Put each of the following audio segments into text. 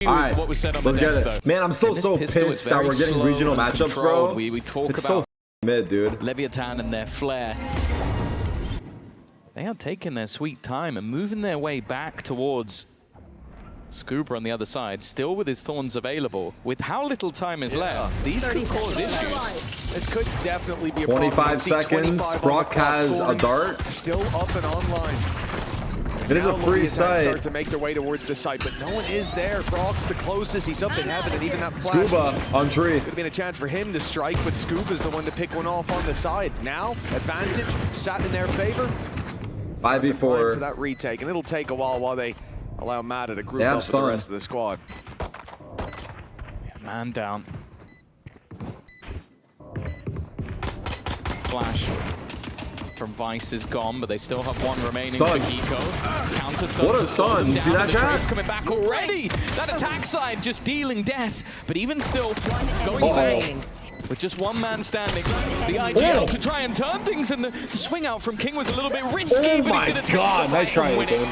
Alright, what was said on let's the get desk, it. Though. Man, I'm still so pissed that we're getting regional matchups, bro. We talk it's about so mid, dude. Leviathan and their flair. They are taking their sweet time and moving their way back towards Scuba on the other side, still with his thorns available. With how little time is left, these could cause issues. This could definitely be a 25 seconds. Brock has a dart. Still up and online. It is a free site. Start to make their way towards the site, but no one is there. Brock's the closest. He's up in heaven, and even that flash. Scuba on tree. Could have been a chance for him to strike, but Scuba's the one to pick one off on the side. Now, advantage sat in their favor. 5v4 for that retake, and it'll take a while they allow Mata to group up with the rest of the squad. Man down. Flash from Vice is gone, but they still have one remaining for Kiko. Counter stun. What a stun! You see that, chat? It's coming back already. That attack side just dealing death, but even still going back. With just one man standing, the IGL to try and turn things, and the swing out from King was a little bit risky. Oh but my he's gonna god, nice try, Ethan.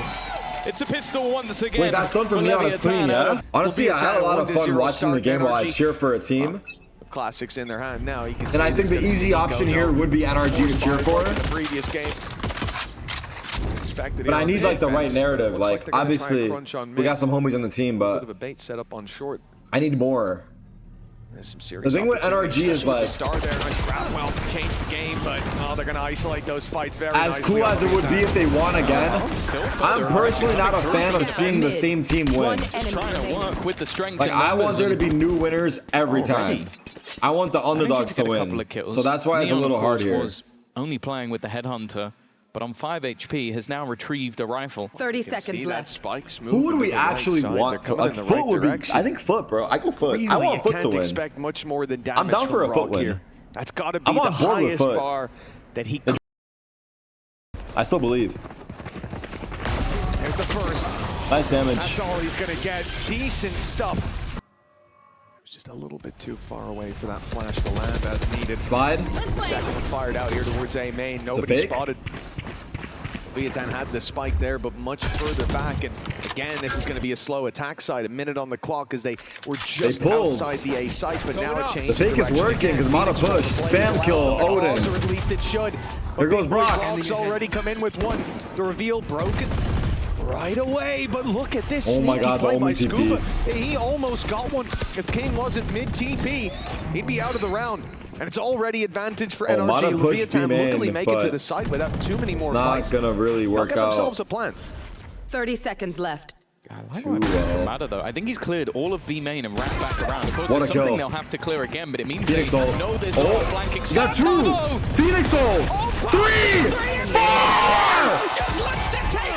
It's a pistol once again. Wait, that's done from Neon is clean, yeah? Honestly, I had a lot of fun watching the game while I cheer for a team. Classics in their hand now. You can and I think the easy option here would be NRG to cheer for. The previous game. But I need like the right narrative. Like obviously, we got some homies on the team, but bit of a bait set up on short. I need more. The thing with NRG is like, star there, nice grab, well, change the game, but they're gonna isolate those fights very as cool as it would be if they won again. I'm personally not a fan of seeing the same team win. Trying to work with the strength. Like I want there to be new winners every time. I want the underdogs to win. So that's why it's a little hard here. Was only playing with the headhunter, but on 5 HP has now retrieved a rifle. 30 seconds left. Who would we actually want to? Like Foot would be. I think Foot, bro. I go Foot. Really, I want Foot to win. Expect much more than damage. I'm down for a Foot win. Here. That's got to be the highest bar that he. I still believe. There's the first. Nice damage. That's all he's gonna get. Decent stuff. Just a little bit too far away for that flash to land as needed. Slide. The second one fired out here towards A main. Nobody spotted. Leviathan had the spike there, but much further back. And again, this is going to be a slow attack side. A minute on the clock as they were just outside the A site, but now it changed. The fake is working because Mata push. Spam kill Odin. Or at least it should. There goes Brock. Brock's already come in with one. The reveal broken. Right away, but look at this sneaky play by Scuba. He almost got one. If King wasn't mid-TP, he'd be out of the round. And it's already advantage for NRG. Leviathan luckily make it to the site without too many more fights. It's not gonna really work out. They'll get themselves a plant. 30 seconds left. Matter though. I think he's cleared all of B main and wrapped back around. Of course, it's something they'll have to clear again, but it means they know there's no flanking. You got two! Phoenix ult! 3! 4!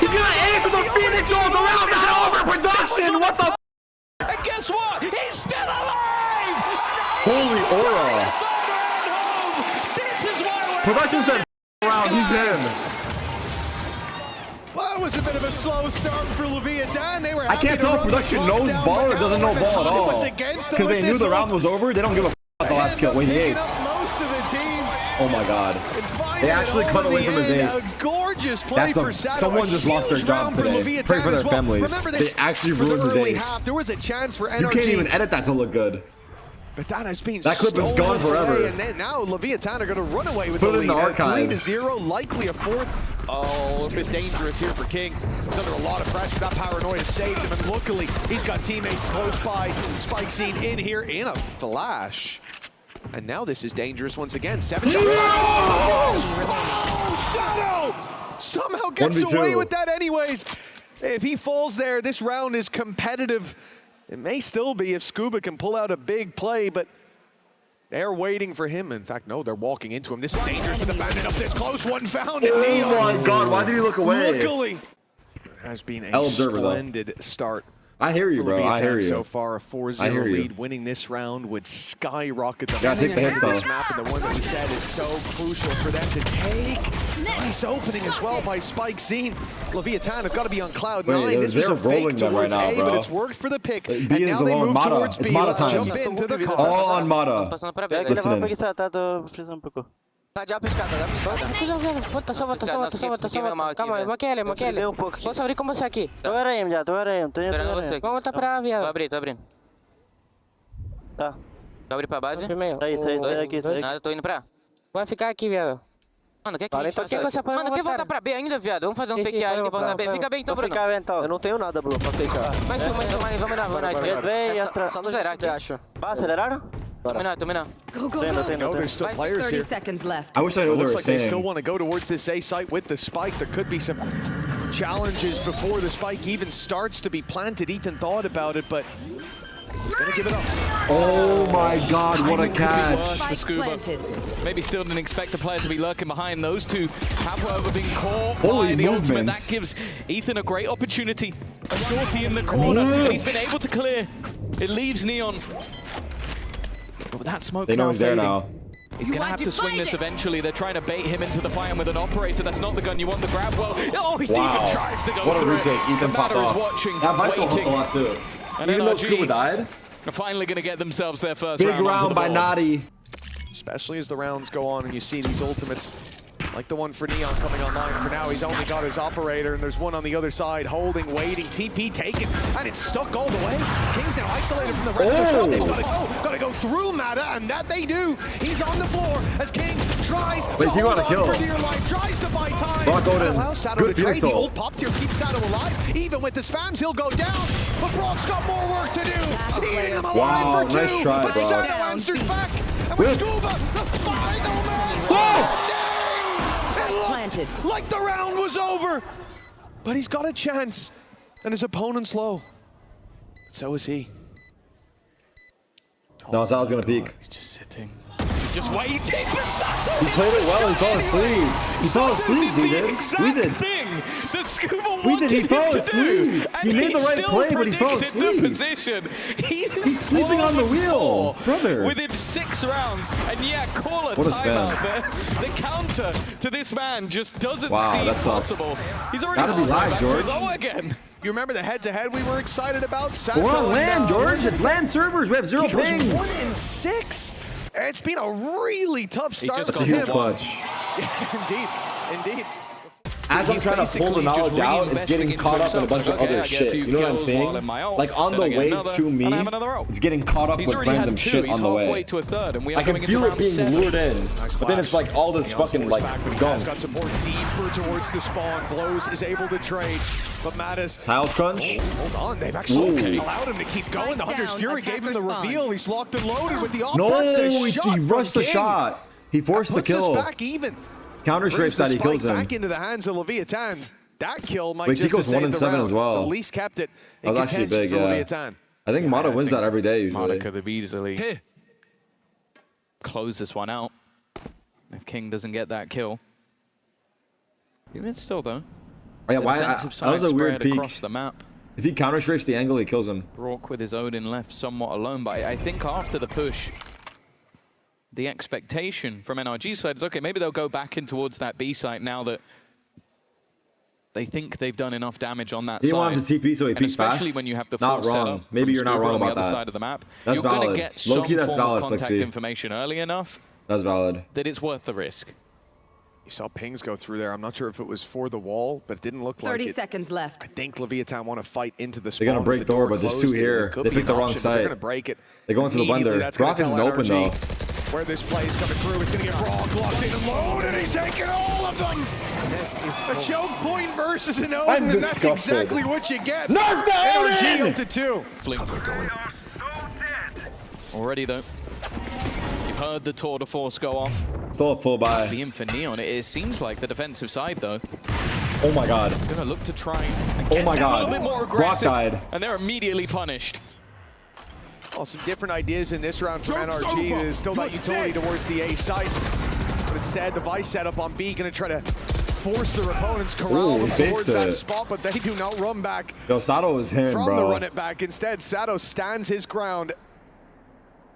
He's gonna ace with the Phoenix ult! The round's not over! Production! What the f? And guess what? He's still alive! Holy aura! Production said round, he's in. Well, that was a bit of a slow start for Leviathan. They were I can't tell if production knows ball or doesn't know ball at all. Because they knew the round was over, they don't give a f about the last kill when he aced. Most of the team. Oh my god. They actually cut away from his ace. Gorgeous play for Sato. Someone just lost their job today. Pray for their families. They actually ruined his ace. There was a chance for NRG. You can't even edit that to look good. But that has been that clip is gone forever. And then now Leviathan are going to run away with Put the it in the lead. archive. 3-0, likely a fourth. Oh, a bit dangerous here for King. He's under a lot of pressure. That paranoia saved him, and luckily he's got teammates close by. Spike scene in here in a flash. And now this is dangerous once again. 7 shots. Oh, Shadow somehow gets away with that anyways. If he falls there, this round is competitive. It may still be if Scuba can pull out a big play, but they're waiting for him. In fact, no, they're walking into him. This is dangerous with the bandit up this close. One found. Oh my god, why did he look away? Luckily, it has been a splendid start. I hear you, bro. I hear you. So far, a 4-0 lead. Winning this round would skyrocket them. Gotta take the hits, though. This map, and the one that we said is so crucial for them to take. Nice opening as well by Spike Scene. Leviathan have got to be on cloud 9. This was a fake towards A, but it's worked for the pick. B is alone. Mata. It's Mata time. Jump into the all on Mata. Listening. Tá, já pra escada, já pra escada. Tudo vendo. Volta, só volta. Calma, maquia ele. Posso abrir com você aqui. Tô aranha, já, tô aranha. Tô indo pra Vamos aranha. voltar pra viado. Tô abrindo. Tá. Tô abrindo pra base. Primeiro. Sai daqui. Nada, tô indo pra... Vai ficar aqui, viado. Mano, quer que a gente faça? Mano, quer voltar pra B ainda, viado? Vamos fazer um fake A e voltar pra B. Fica bem então, Bruno. Eu não tenho nada, Bruno, pra ficar. Mais um, vamos dar, Vem, entra. Só no zerar aqui. Vai, aceleraram? Terminar. Go, go, Tô go. No, there's still players 30 here. seconds left. I wish I knew they were Looks like they still staying. want to go towards this A site with the spike. There could be some challenges before the spike even starts to be planted. Ethan thought about it, but he's going to give it up. Oh my God, what a Worse catch. for Spike Scuba. planted. Maybe still didn't expect the player to be lurking behind. Those two have, however, been caught Holy by the ultimate. That movements. gives Ethan a great opportunity. A shorty in the corner, and he's been able to clear. It leaves Neon. But with that smoke They know now he's there fading, now. he's going to have to swing this eventually. They're trying to bait him into the fight, and with an operator, that's not the gun you want. The grab, well, oh, he Wow. even tries to go What a through retake. it. The Ethan popped matter is off. watching, That Vice helped a waiting. lot too. And Even though NRG Scuba died. are finally going to get themselves their first Big round. onto round the by board. Naughty. Especially as the rounds go on and you see these ultimates, like the one for Neon coming online. For now, he's only got his operator, and there's one on the other side, holding, waiting, TP taken, and it's stuck all the way. King's now isolated from the rest of the squad. They've got to go through Mata, and that they do. He's on the floor as King tries Wait, to he got hold a on kill. for dear life, tries to buy time. Brock Odin. Allows Sato Good to trade. Phoenix The ult. ult pop here keeps Sato alive. Even with the spams, he'll go down. But Brock's got more work to do. Eating him alive Wow, for two. nice try, but Brock. Sato answers back. And with Good. Scuba, the final man. Planted. Like the round was over. But he's got a chance. And his opponent's low. But so is he. No, Sal's gonna peek. He's just sitting. He's just waiting. He played it well, he fell asleep. He fell asleep, we did. We did. The Scuba We did, he wanted fell him to asleep. do, and He made the right still play, but he fell predicted the asleep. position. He's sleeping on the wheel, brother. Within 6 rounds, and yeah, call a What a timeout. The counter to this man just doesn't Wow, seem that sucks. possible. He's already Gotta be halfway live, back to George. his O again. You remember the head-to-head we were excited about? Sato We're on and, land, George. It's land servers. We have 0 he goes ping. 1 in 6. It's been a really tough start. just That's a for huge him. clutch. Indeed. As I'm He's trying to pull the basically knowledge just out, it's reinvesting getting into caught up in a himself. bunch of Okay, I other get a shit. few You know what I'm kills saying? while in my ult, Like on then I the get way another, to me, and I have another ult. it's getting caught up He's with already random had 2. shit He's on the halfway way. to a third, and we are I can going feel into it round being 7. lured in, but then it's like all this Neon's fucking forced like back, but he gunk. has got support deeper towards the spawn. Blows is able to trade, but Matas. Tiles crunch. Hold on, they've actually Ooh. allowed him to keep going. The Hunter's down, Fury gave him the attacker spawn. reveal. He's locked and loaded with the op. No, the shot he from rushed the King. shot. He forced the Puts us kill. back even. Counter Brings strafes the that, he spike kills him. back into the hands of Leviathan. That kill might Wait, just Tico's have 1 in saved the 7 round. as well. It's at least kept it in That was actually contention big, for yeah. Leviathan. I think Mata I wins think that every day usually. Mata could have easily closed this one out if King doesn't get that kill. Even still, though. Oh, yeah, why? Defensive That was side a weird spread peek. across the map. If he counter strafes the angle, he kills him. Brock with his Odin left somewhat alone, but I think after the push, the expectation from NRG side is, okay, maybe they'll go back in towards that B site now that they think they've done enough damage on that He side. wanted to TP so he And peaks especially fast. when you have the Not full wrong. setup Maybe from you're not Scuba wrong on the about other that. side of the map, That's you're going valid. to get some Low-key, that's form valid, of contact Flexi. information early enough That's valid. that it's worth the risk. You saw pings go through there. I'm not sure if it was for the wall, but it didn't look like 30 it. seconds left. I think Leviathan want to fight into the spawn. They're gonna with break the door, but there's closed. 2 here. It could They be picked an the wrong option, but they're site. gonna break it. They go into the Immediately, blender. that's gonna Brock isn't tell open, NRG though. Where this play is coming through, it's gonna get Brock locked in and loaded. He's taking all of them. A choke point versus an Odin, I'm and that's disgusted. exactly what you get. Nerf the NRG Odin! up to 2. Already, though. You've heard the tour de force go off. Still a full buy. The in for Neon. It seems like the defensive side, though, Oh my god. going to look to try and Oh get my down god. a little bit more Brock aggressive. died. And they're immediately punished. Oh, some different ideas in this round from NRG. There's still that utility towards the A site. But instead, the Vice setup on B going to try to force their opponents, corral Ooh, them he faced towards that it. spot, but they do not run back Yo, Sato is him, from the bro. run it back. Instead, Sato stands his ground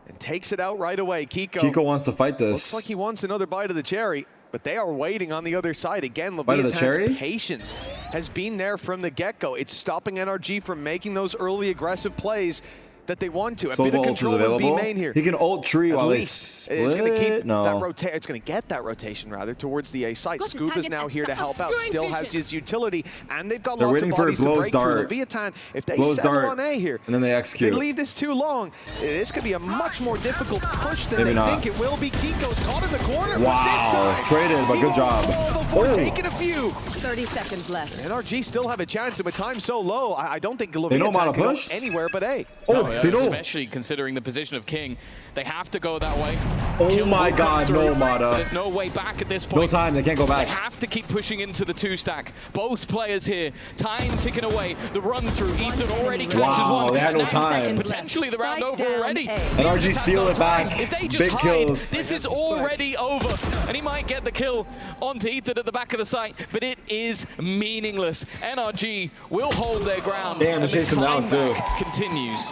and takes it out right away. Kiko wants to fight looks this. like he wants another bite of the cherry, but they are waiting on the other side. Again, Bite of the cherry? Leviathan's patience has been there from the get-go. It's stopping NRG from making those early aggressive plays. that they want to. A Sova bit of ult is control with B available. main here. He can ult tree while they It's split. going to keep No. that it's going to get that rotation rather towards the A site. Scuba's now here to help out. Still has his utility, and they've got They're lots of waiting for bodies to Blow's break through. dart. Leviathan, if they Blow's settle dart, on A here, and then they they execute. leave this too long. This could be a much more difficult push than Maybe they not. think it will be. Kiko's caught in the corner. Wow, but this time, traded, but he good won't job. fall before Oh. taking a few. 30 seconds left. NRG still have a chance, and with time so low, I don't think They know Leviathan Mana can go pushed. anywhere but A. Oh, No, they know. especially considering the position of King. They have to go that way. Oh Kill my will come God, through, no but Mata. There's no way back at this No point. time, they can't go They back. have to keep pushing into the 2-stack. Both players here. Time ticking away. The run through. Ethan already catches Wow, one. they had no That's time. potentially the round Spike over down already. A. NRG Has steal no it time. back. If they just Big hide, kills. this is already over. And he might get the kill onto Ethan at the back of the site, but it is meaningless. NRG will hold their ground. Damn, and chase the him down, comeback too. Continues.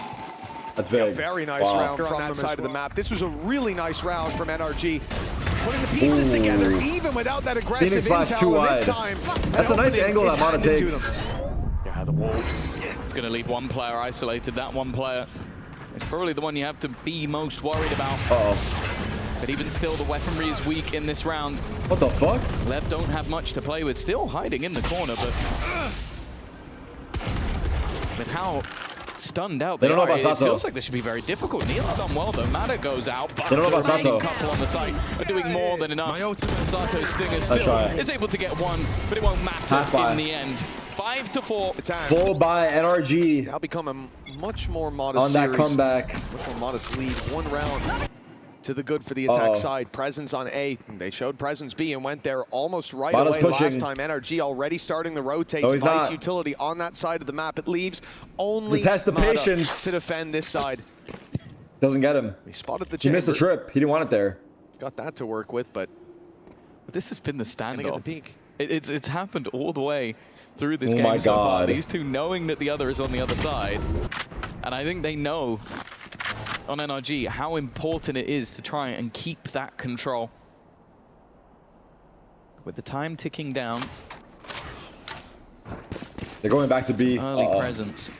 That's big. Very nice Wow. round from that side of the map. This was a really nice round from NRG. Putting the pieces together, even without that aggressive Phoenix flash too intel this wide. time. That's a nice angle that Mana Mana takes. Yeah, the wall. It's going to leave one player isolated. That one player is probably the one you have to be most worried about. Uh-oh. But even still, the weaponry is weak in this round. What the fuck? LEV don't have much to play with. Still hiding in the corner, but with how stunned out They they don't know are, about it Sato. feels like this should be very difficult. Neil's done well, though. Mata goes out, but They don't know the about remaining Sato. couple on the site are doing more than enough. Sato's Stinger Let's still try. is able to get one, but it won't matter Half by. in the end. 5-4. Full by NRG Now become a much more modest on that series. comeback. Much more modest lead. One round to the good for the attack side. Presence on A. They showed presence B and went there almost right Mata's away pushing. last time. NRG already starting the rotate. No, he's Device not. utility on that side of the map. It leaves only It's a test of Mata patience. to defend this side. Doesn't get him. He spotted the He missed the chamber. trip. He didn't want it there. Got that to work with, but This has been the I think at the standoff. peak. It's happened all the way through this Oh game my so far. God. These two knowing that the other is on the other side. And I think they know on NRG how important it is to try and keep that control. With the time ticking down, They're going back to B. early presence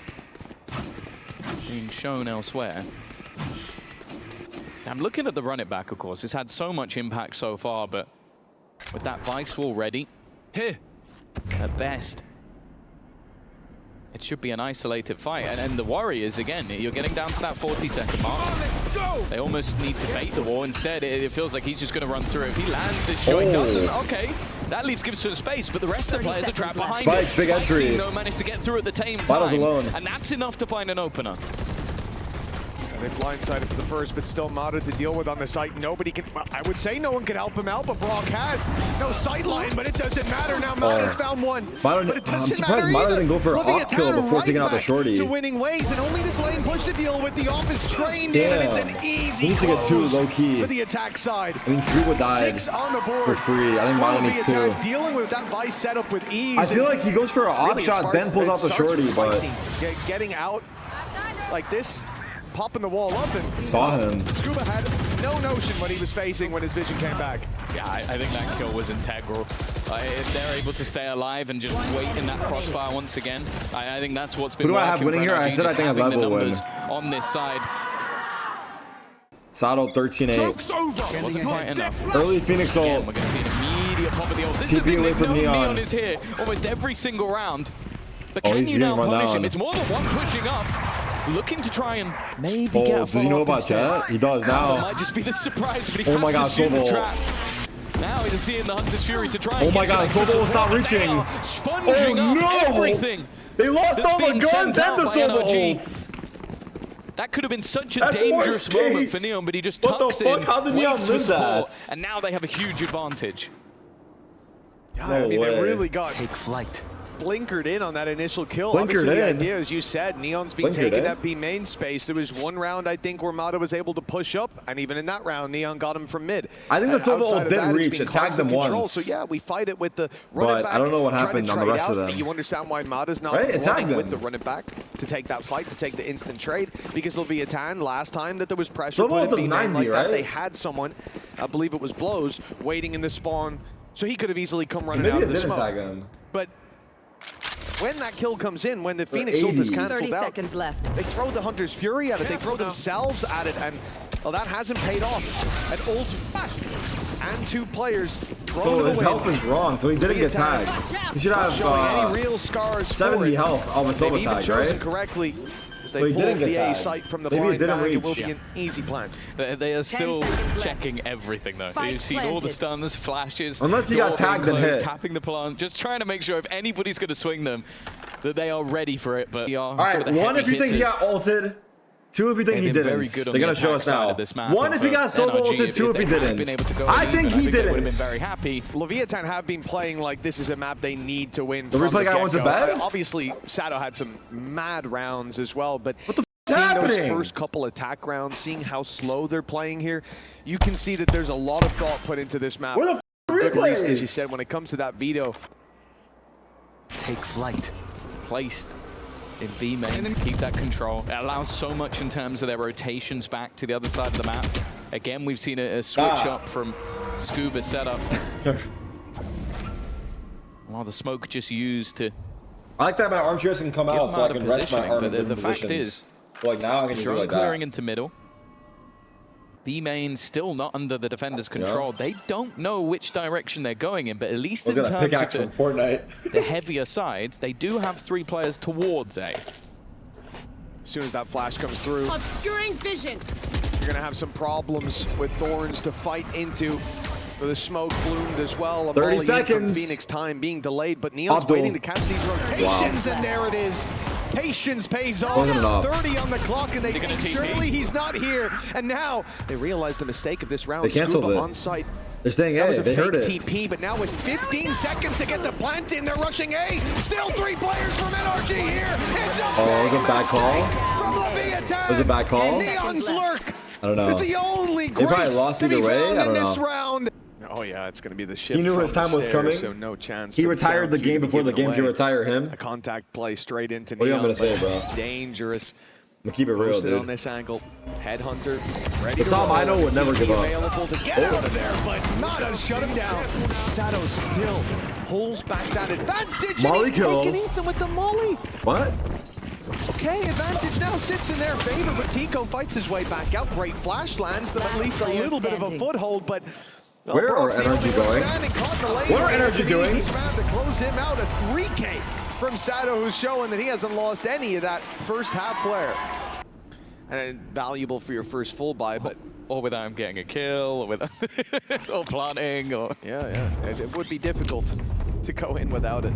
being shown elsewhere. I'm looking at the run it back, of course. It's had so much impact so far, but with that Vice wall ready, at best, it should be an isolated fight. And the worry is, again, you're getting down to that 40-second mark. They almost need to bait the wall. Instead, it feels like he's just going to run through. If he lands this shot, he doesn't. Okay, that leaves gives some space, but the rest of the players are trapped behind Spike, it. big Spike's entry. even though managed to get through at the same Battle's time. alone. And that's enough to find an opener. They blindsided for the first, but still Mata to deal with on the site. Nobody can, well, I would say no one can help him out, but Brock has no sight line, but it doesn't matter now. Mata's found one. Mata- But it I'm doesn't surprised matter Mata either. didn't go for an Looking off at kill Tanner before right taking out the back shorty. to winning ways, and only this lane push to deal with. The off is trained in, and it's an easy He needs to get two close low-key. for the attack side. I mean, Scuba died 6 on the board. for free. I think Mata needs Leviathan two. dealing with that Vice setup with ease. I feel and like he goes for an op really shot, sparks- then pulls it out the starts with shorty, but spicy. Getting out like this, popping the wall up, and saw him. Scuba had no notion what he was facing when his vision came back. Yeah, I think that kill was integral. If they're able to stay alive and just wait in that crossfire once again, I think that's what's been Who do I have working winning for here? I NRG, said I just think having LEV the will win. numbers on this side. Sato 13-8. Wasn't quite enough. Early Phoenix Again, ult. we're going to see an immediate pop of the ult. This is TP the thing, away they've from known Neon. Neon is here almost every single round. But Oh, can he's you now getting run punish him? down. It's more than one pushing up. Looking to try and maybe get Oh, a does he know follow-up about instead. Jet? He does That now. might just be the surprise, but he Oh has my to God, shoot the Sobol. trap. Now he's seeing the Hunter's Fury to try and Oh my get God, some extra Sobol is not support, but they reaching. are sponging Oh, up no! everything. They lost That's all the being guns sent and the out by Sova NRG. ults. That could have been such a That's dangerous worst moment case. for Neon, but he just What the tucks fuck? in, How did Neon waits for live support, that? and now they have a huge advantage. Yeah, No I mean, way. they really got Take flight. blinkered in on that initial kill. Blinkered Obviously, the in. idea, as you said, Neon's been Blinkered taking in. that B main space. There was one round, I think, where Mata was able to push up, and even in that round, Neon got him from mid. I think the Sova Outside ult of did that, it's reach. been It tagged constant them control. once. So yeah, we fight it with the run But it back. I don't know what try to happened on the trade rest of out, them. but you understand why Mata's not Right? It tagged performing with them. the run it back to take that fight, to take the instant trade, because Leviathan, last time that there was pressure Sova put ult in does B main 90, like that, right? they had someone, I believe it was Blows, waiting in the spawn, so he could have easily come running Maybe out it of the didn't smoke. tag him. But when that kill comes in, when the Phoenix ult is cancelled 30 out, seconds left. they throw the Hunter's Fury at it, they throw themselves at it, and well, that hasn't paid off. An ult and 2 players. So his health is wrong, so he didn't get tagged. He should have any real scars 70 health on the solo tag, right? Correctly. So he didn't get the A tagged. site from the Maybe it blind didn't bag. reach. It will be an easy plant. They are still 10 seconds left. checking everything though. Spike You've seen all the planted. stuns, flashes. Unless he got door being tagged and closed, hit. tapping the plant, just trying to make sure if anybody's going to swing them, that they are ready for it. But All right, 1 if you think he got ulted. 2 if you think he They've been didn't. very good on They're the going to show attack us side now. of this map, 1 and if he for got solo NRG, ulted, 2 if he they have been didn't. able to go I even, think and he they would have been didn't. very happy. Leviathan have been playing like this is a map they need to win. The from replay guy went to get-go. bed? Obviously, Sato had some mad rounds as well, but What the f*** is seeing happening? those first couple attack rounds, seeing how slow they're playing here, you can see that there's a lot of thought put into this map. Where the f*** Good replays? reason, as you said, when it comes to that veto. Take flight. Placed in B main to keep that control. It allows so much in terms of their rotations back to the other side of the map. Again, we've seen a switch up from Scuba setup. While the smoke just used to I like that my armchairs can come out him so I out of can rest my positioning, arm but in different the fact positions. is, Like now I can just do drone like clearing that. into middle. B main still not under the defender's control. They don't know which direction they're going in, but at least I was in gonna terms pickaxe of from Fortnite. the heavier sides, they do have 3 players towards A. As soon as that flash comes through, Obscuring vision. you're going to have some problems with Thorns to fight into. The smoke bloomed as well. A 30 volley in from seconds. Phoenix time being delayed, but Neon's Abdul. waiting to catch these rotations, and there it is. Patience pays off. Wasn't enough. 30 on the clock, and they They're gonna think TP. surely he's not here. And now they realize the mistake of this round. They canceled Scuba it. on site. They're staying That A. was a They fake heard it. TP, but now with 15 seconds to get the plant in, they're rushing A. Still 3 players from NRG here. It's a Oh, it was a big bad call? mistake from Leviathan. Was it a bad call? Neon's lurk. I don't know. Is the only They probably grace lost to be either way. found I in don't this know. round. Oh yeah, it's going to be the shift. He knew from his the time was stairs, coming. so no chance. He for retired the Sound game to be before the given game can away. retire him. A contact play straight into What do you Neon. want me to say, bro? It's dangerous. I'm gonna keep it real, Posted on dude. this angle. Headhunter ready The to Psalm roll. I know would never give up. Available to get out of there, but Nada shut him down. Sato still pulls back that advantage. Molly and he's kill. taking Ethan with the molly. What? Okay, advantage now sits in their favor, but Tico fights his way back out. Great flash lands them at least a Player little bit of a standing. foothold, but well, Where are Brock's the NRG only one going? standing, caught in the lane. What are Right NRG into the doing? easiest round to close him out. A 3K from Sato, who's showing that he hasn't lost any of that first half flare. And valuable for your first full buy, but Or without him getting a kill, or without or planting, or yeah, it would be difficult to go in without it.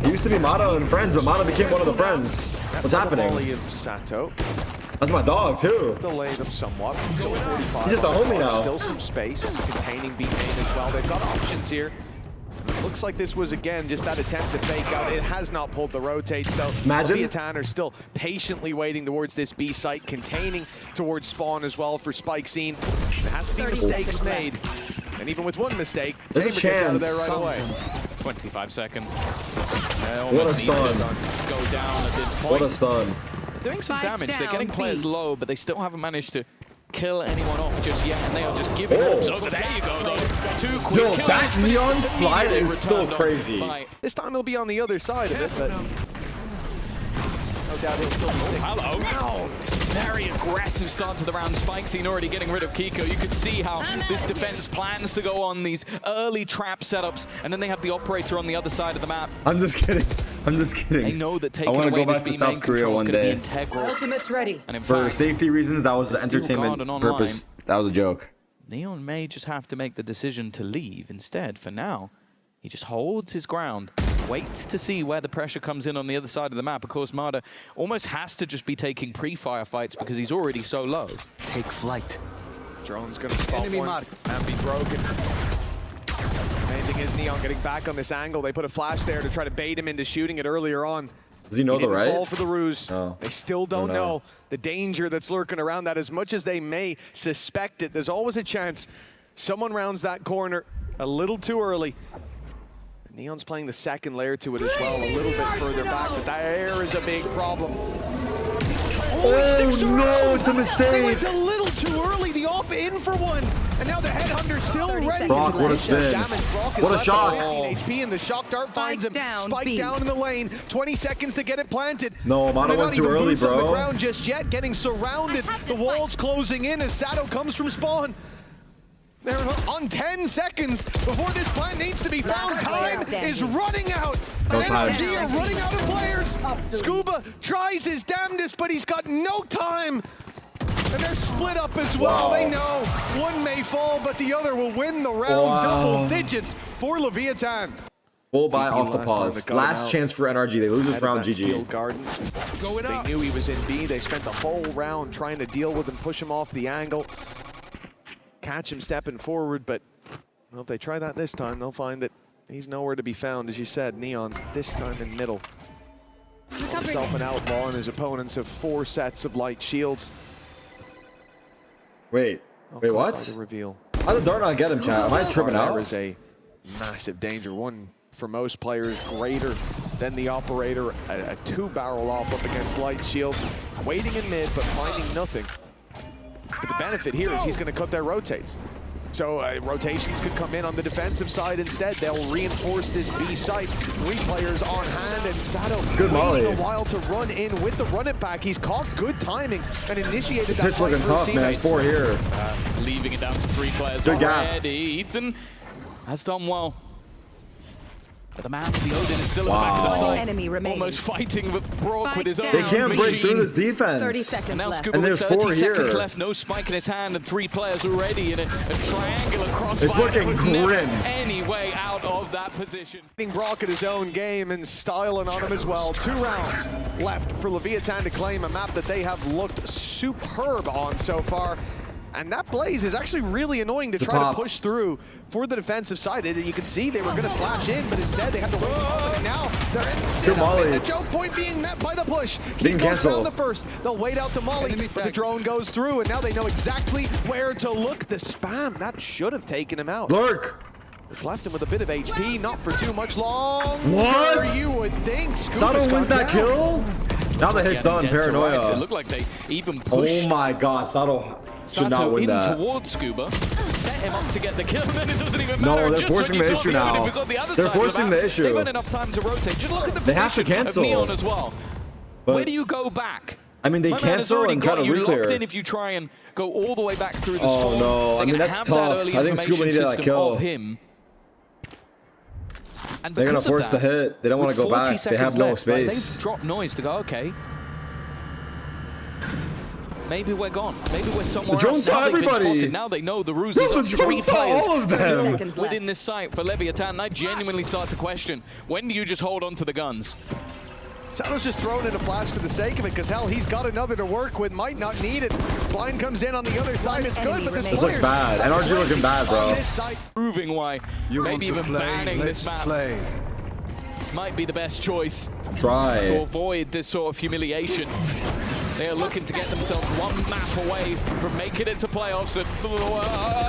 He used to be Mata and friends, but Mata became one of the friends. What's happening? Volley of Sato. That's my dog, too. Delayed them somewhat. Still 45. He's just a on the homie clock. now. Still some space containing B main as well. They've got options here. Looks like this was, again, just that attempt to fake out. It has not pulled the rotates, though. Imagine. Leviathan are still patiently waiting towards this B site, containing towards spawn as well for Spike Scene. There has to be 30 mistakes seconds made. And even with one mistake, There's a Chamber gets out of chance. there right away. 25 seconds. What a stun. Go down at this point. What a stun. They're doing some Spike damage. They're down, getting players B. low, but they still haven't managed to kill anyone off just yet, and they are just giving up. So there you go, though. 2 quick Yo, kills, that but it's neon slide immediately is still returned on crazy. by- This time he'll be on the other side of it, but no doubt he'll still be sticking. Hello. Very aggressive start to the round. Spike Scene already getting rid of Kiko. You could see how this defense plans to go on these early trap setups, and then they have the operator on the other side of the map. I'm just kidding. I'm just kidding. They know that I taking want to away go this back to B South main Korea control is one going to be day. integral. Ultimate's ready. And in For fact, safety reasons, that was the Steel Guard entertainment and online. purpose. That was a joke. Neon may just have to make the decision to leave instead. For now, he just holds his ground, waits to see where the pressure comes in on the other side of the map. Of course, Mada almost has to just be taking pre-fire fights because he's already so low. Take flight. Drone's gonna spot Enemy one mark. and be broken. Main thing is Neon getting back on this angle. They put a flash there to try to bait him into shooting it earlier on. Does he know He the didn't right? fall for the ruse. Oh. They still don't Don't know. know the danger that's lurking around that. As much as they may suspect it, there's always a chance someone rounds that corner a little too early. Neon's playing the second layer to it as well, a little bit further back, but there is a big problem. sticks around. No, it's a They mistake. went a little too early. The op in for one. And now the headhunter's still ready. Brock, what a spin. What a shot. 15 HP and the shock dart finds him. Spike down in the lane. 20 seconds to get it planted. No, Mata went too early, boots on the bro. ground just yet, getting surrounded. The walls closing in as Sato comes from spawn. They're on 10 seconds before this plan needs to be found. Time is running out. No And time. NRG are running out of players. Scuba tries his damnedest, but he's got no time. And they're split up as well. Wow. They know one may fall, but the other will win the round. Wow. Double digits for Leviathan. Full buy TP off the last pause. time it got Last out. chance for NRG. They lose this Out of round, that Steel GG. Garden. They knew he was in B. They spent the whole round trying to deal with him, push him off the angle, catch him stepping forward. But well, if they try that this time, they'll find that he's nowhere to be found. As you said, Neon this time in middle. Himself an outlaw, and his opponents have 4 sets of light shields. Wait, what? The reveal. How did Dart not get him, chat? Am I tripping There out? is a massive danger. One for most players greater than the operator. A 2-barrel off up against light shields. Waiting in mid, but finding nothing. But the benefit here is he's going to cut their rotates. So rotations could come in on the defensive side instead. They'll reinforce this B site. 3 players on hand, and Sato Good molly. waiting a while to run in with the run it back. He's caught good timing and initiated This that hit's fight looking for his tough, man. teammates. 4 here. Leaving it down to 3 players Good gap. already. Ethan has done well. But the man with the Odin is still Wow. in the back of the One site. enemy remaining. Almost fighting with Brock with his own They can't break through this machine. defense. 30 seconds Now left. Scuba And with there's 30 4 seconds here. left, no spike in his hand, and 3 players already in a triangular crossfire. It's looking There was never grim. any way out of that position. Brock at his own game and styling on him as well. 2 rounds left for Leviathan to claim a map that they have looked superb on so far. And that blaze is actually really annoying to try to push through for the defensive side. You can see they were going to flash in, but instead they had to wait a moment, and now they're Good molly. The choke point being met by the push. Being He goes down canceled. the first. They'll wait out the molly, but the drone goes through, and now they know exactly where to look. The spam, that should have taken him out. Lurk. It's left him with a bit of HP, not for too much long. What? You would think. Sato wins that kill? Now the hit's done. Dead to rights. It Paranoia. looked like they even pushed Oh my god, Sato should not Sato win in that. towards Scuba, set him up to get the kill, and then it doesn't even No, matter. they're Just forcing when you the thought issue Odin now. was on the other They're side of forcing map, the issue. They've had enough time to rotate. Just look at the They have to position cancel. of Neon as well. But- Where do you go back? I mean, they My man has cancel already and try got to you re-clear. locked in if you try and go all the way back through the Oh, storm. no. They're I mean, gonna that's have tough. That early I think Scuba information needed that system kill. of him. And They're gonna because of force the that, hit. They don't want to with go 40 back. They seconds have no left, like, space. they've dropped noise to go, okay. Maybe we're gone. Maybe we're somewhere The drone else. saw Now they've been everybody. spotted. Now they know the ruse Bro, is the up. drone 3 saw players all of them. still Seconds left. within this site for Leviathan. And I genuinely start to question, when do you just hold on to the guns? Sato's just throwing in a flash for the sake of it, because hell, he's got another to work with, might not need it. Blind comes in on the other side, it's good, but This looks bad. NRG looking bad, bro. Proving why maybe even banning this map might be the best choice to Try. avoid this sort of humiliation. They are looking to get themselves 1 map away from making it to playoffs. And,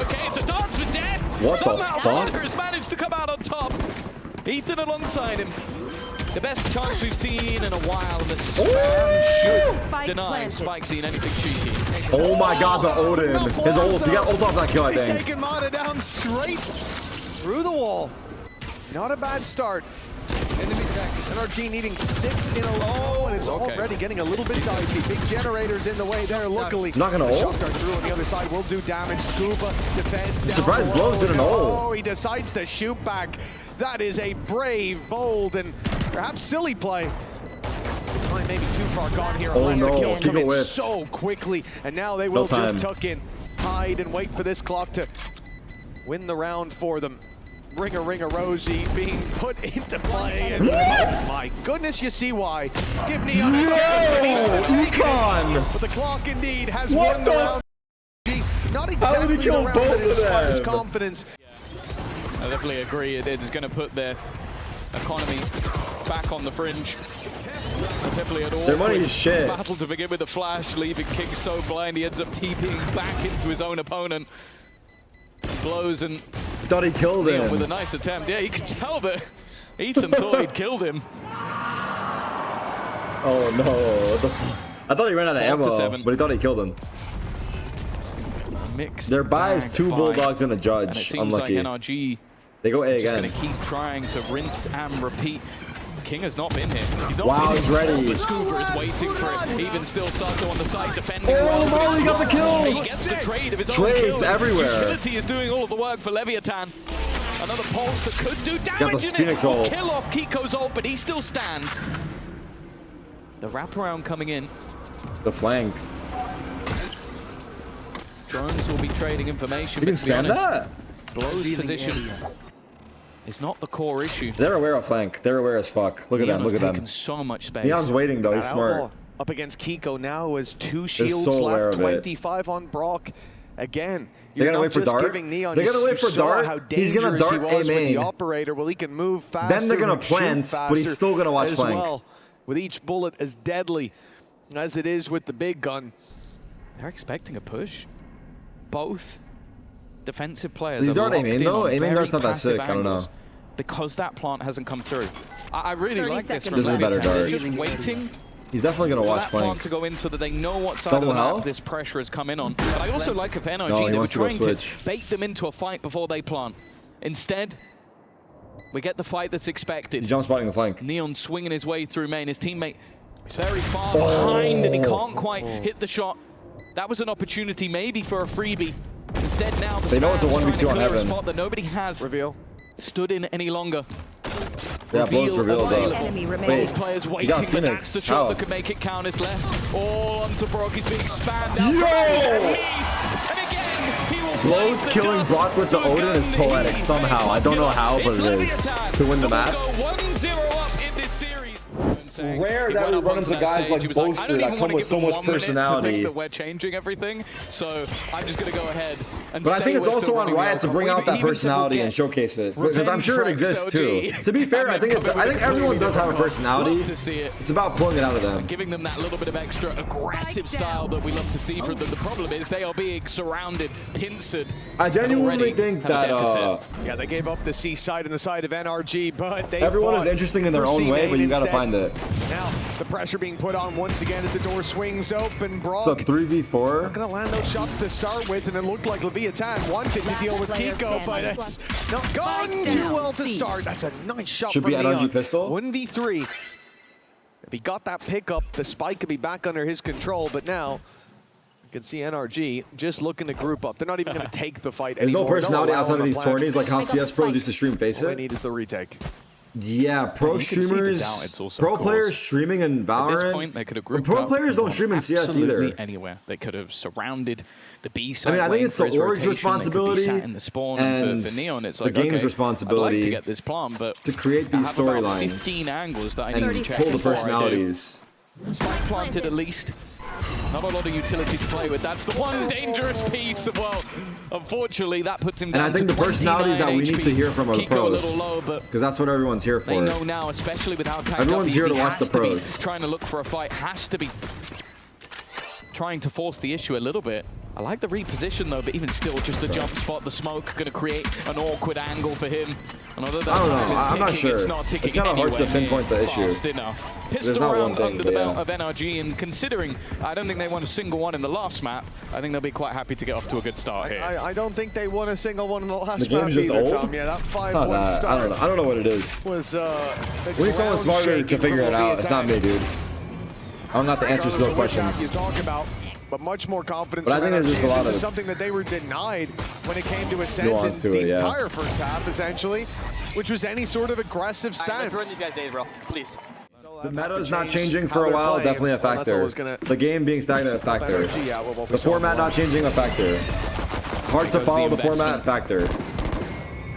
okay, it's a dance with death. What the Somehow fuck? Hunter has managed to come out on top. Ethan alongside him. The best chance we've seen in a while. The spam should Spike deny planted. Spike seeing anything cheeky. Oh my god, the Odin. His ult. He got ult off that kill, I He's think. taking Mata down straight through the wall. Not a bad start. NRG needing 6 in a row, and it's already getting a little bit dicey. Big generators in the way there, luckily. Not gonna The ult? shock dart through on the other side will do damage. Scuba defends down Surprised below. Blows didn't ult. Oh, he decides to shoot back. That is a brave, bold, and perhaps silly play. Time maybe too far gone here. Oh, unless no. the kills come Giga in whiffs. so quickly, and now they will time. just tuck in, hide, and wait for this clock to win the round for them. Ring a Rosie being put into play. And oh my goodness, you see why. Give Neon a Econ! But the clock indeed has What won the the round. Not How did exactly he the kill round both that of inspires them? confidence. I definitely agree. It is going to put their economy back on the fringe. Definitely an Their money awkward is shit. battle to begin with the flash, leaving King so blind he ends up TPing back into his own opponent. Blows and Thought he killed Neon with a him. nice attempt. Yeah, you can tell that Ethan thought he'd killed him. Oh no. What the fuck? I thought he ran out of 12 to ammo, 7. but he thought he killed him. Mixed Their buy is bag 2 fight. bulldogs and a And it judge. seems Unlucky. like NRG They go A just again. going to keep trying to rinse and repeat. King has not been here. He's not Wow, been he's here. ready. But Scuba is waiting for it. Even still, Sato on the side defending. Oh, well, but Molly it's got the kill. He gets the trade of his own Trades kill. everywhere. Utility is doing all of the work for Leviathan. Another pulse that could do damage the in Phoenix it. ult. Kill off Kiko's ult, but he still stands. The wraparound coming in. The flank. Drones will be trading information. You can but to be spam honest, that? Blow's position is not the core issue. They're aware of flank. They're aware as fuck. Look at them. Neon's Look at taken them. so much space. Neon's waiting though. He's That smart. Outlaw up against Kiko now as 2 They're shields so aware left, of it. 25 on Brock. Again, They you're gotta not wait for just dart. giving Neon. They gotta you wait for saw dart. How He's gonna dangerous dart he A was with main. the operator. Well, he can move faster. Then they're gonna and shoot plant, but he's faster still gonna watch as flank. well, with each bullet as deadly as it is with the big gun. They're expecting a push. Both defensive players. These are dart A locked main in though? on A main very dart's not that passive sick. I don't know. angles because that plant hasn't come through. I really 30 like this from seconds This is a better Leviathan. They're dart. just waiting He's definitely gonna for watch that plant flank. to go in so that they know what side Double of the hell? map this pressure has come in on. But I also like if NRG, No, he they were wants to go trying to switch. bait them into a fight before they plant. Instead, we get the fight that's expected. He's jump spotting the flank. Neon swinging his way through main. His teammate is very far behind and he can't quite hit the shot. That was an opportunity maybe for a freebie. Instead now the They know it's a Spams trying 1v2 to on clear a heaven. spot that nobody has Reveal. stood in any longer. Yeah, blows reveals available. up. Enemy Wait, remaining. Players you waiting, got but that's Phoenix. the shot How? that could make it count. Is left all onto Brock. He's being spammed out. Yo! And again, he will Blows blaze the killing dust Brock with the to a Odin is gun. poetic He somehow. I don't know how, but It's it is. Leviathan To win the that map. will go 1-0 up in this series. Rare He that went we up run onto into that guys stage, like he was I Boaster don't that even come wanna with give so them much 1 minute to personality. think that we're changing everything, so I'm just going to go ahead and But I say think it's we're also still on running Riot to well. bring out that Even personality we'll and get showcase it, because I'm revenge sure for it exists XLG. too. To be fair, I think everyone does have a personality. Love to see it. It's about pulling it out of them. Giving them that little bit of extra aggressive style that we love to see from them. The problem is they are being surrounded, pincered. I genuinely already think have a that deficit. Yeah, they gave up the C side and the side of NRG, but they everyone is fought interesting in their for own C way, but main you gotta instead. find it. Now, the pressure being put on once again as the door swings open. Brock So 3v4. gonna land those shots to start with, and it looked like Leviathan wanted to deal with player Kiko, but standing. it's not gone Spike too down, well to C. start. That's a nice shot Should from be NRG Neon. pistol. 1v3. If he got that pickup, the spike could be back under his control, but now you can see NRG just looking to group up. They're not even going to take the fight There's no anymore. personality Don't allow outside of him these to plant. tourneys, like how CS pros used to stream Face All they It. need is the retake. Yeah, pro You can see the streamers, doubt it's also pro caused. players streaming in At Valorant. this point, they could have grouped Pro up players don't stream in CS absolutely either. anywhere. They could have surrounded the B side. I mean, I think waiting it's for the his org's rotation. They could be responsibility sat in the spawn and for Neon. It's the like, game's okay, I'd like responsibility to get this plan, but to create I these have about storylines 15 angles that I and need to check pull the before I do. personalities. Spike planted at least. Not a lot of utility to play with. That's the one dangerous piece. Well, unfortunately, that puts him And down I think to the personalities that 29 we need to HP. hear from are the Kiko pros. a little low, but Because that's what everyone's here they for. know now, especially with how tanked Everyone's up here to Easy watch has the to be pros. trying to look for a fight, has to be trying to force the issue a little bit. I like the reposition though, but even still, just the jump spot, the smoke, going to create an awkward angle for him. And although that I don't time know, is I'm not ticking, sure. it's not ticking It's kinda hard to anywhere pinpoint the near issue. fast enough. There's Pistol not one round thing, under the but belt yeah. of NRG, and considering I don't think they won a single one in the last map, I think they'll be quite happy to get off to a good start here. I don't think they won a single one in the last The map game's just either, old? Tom. Yeah, that 5-1 It's not that. start I don't know. I don't know what it is. was We need someone smarter to figure it out. It's not me, dude. I'm not the answers to those questions. You talk about, but much more confidence. But I from think there's NRG. just a lot This of is something that they were denied when it came to Ascent nuance in to the it, yeah. entire first half, essentially, which was any sort of aggressive stance. Let's run these guys days, bro. Please. The meta is not changing for a while, definitely a factor. The game being stagnant, a factor. The format not changing, a factor. Hard to follow the format, factor.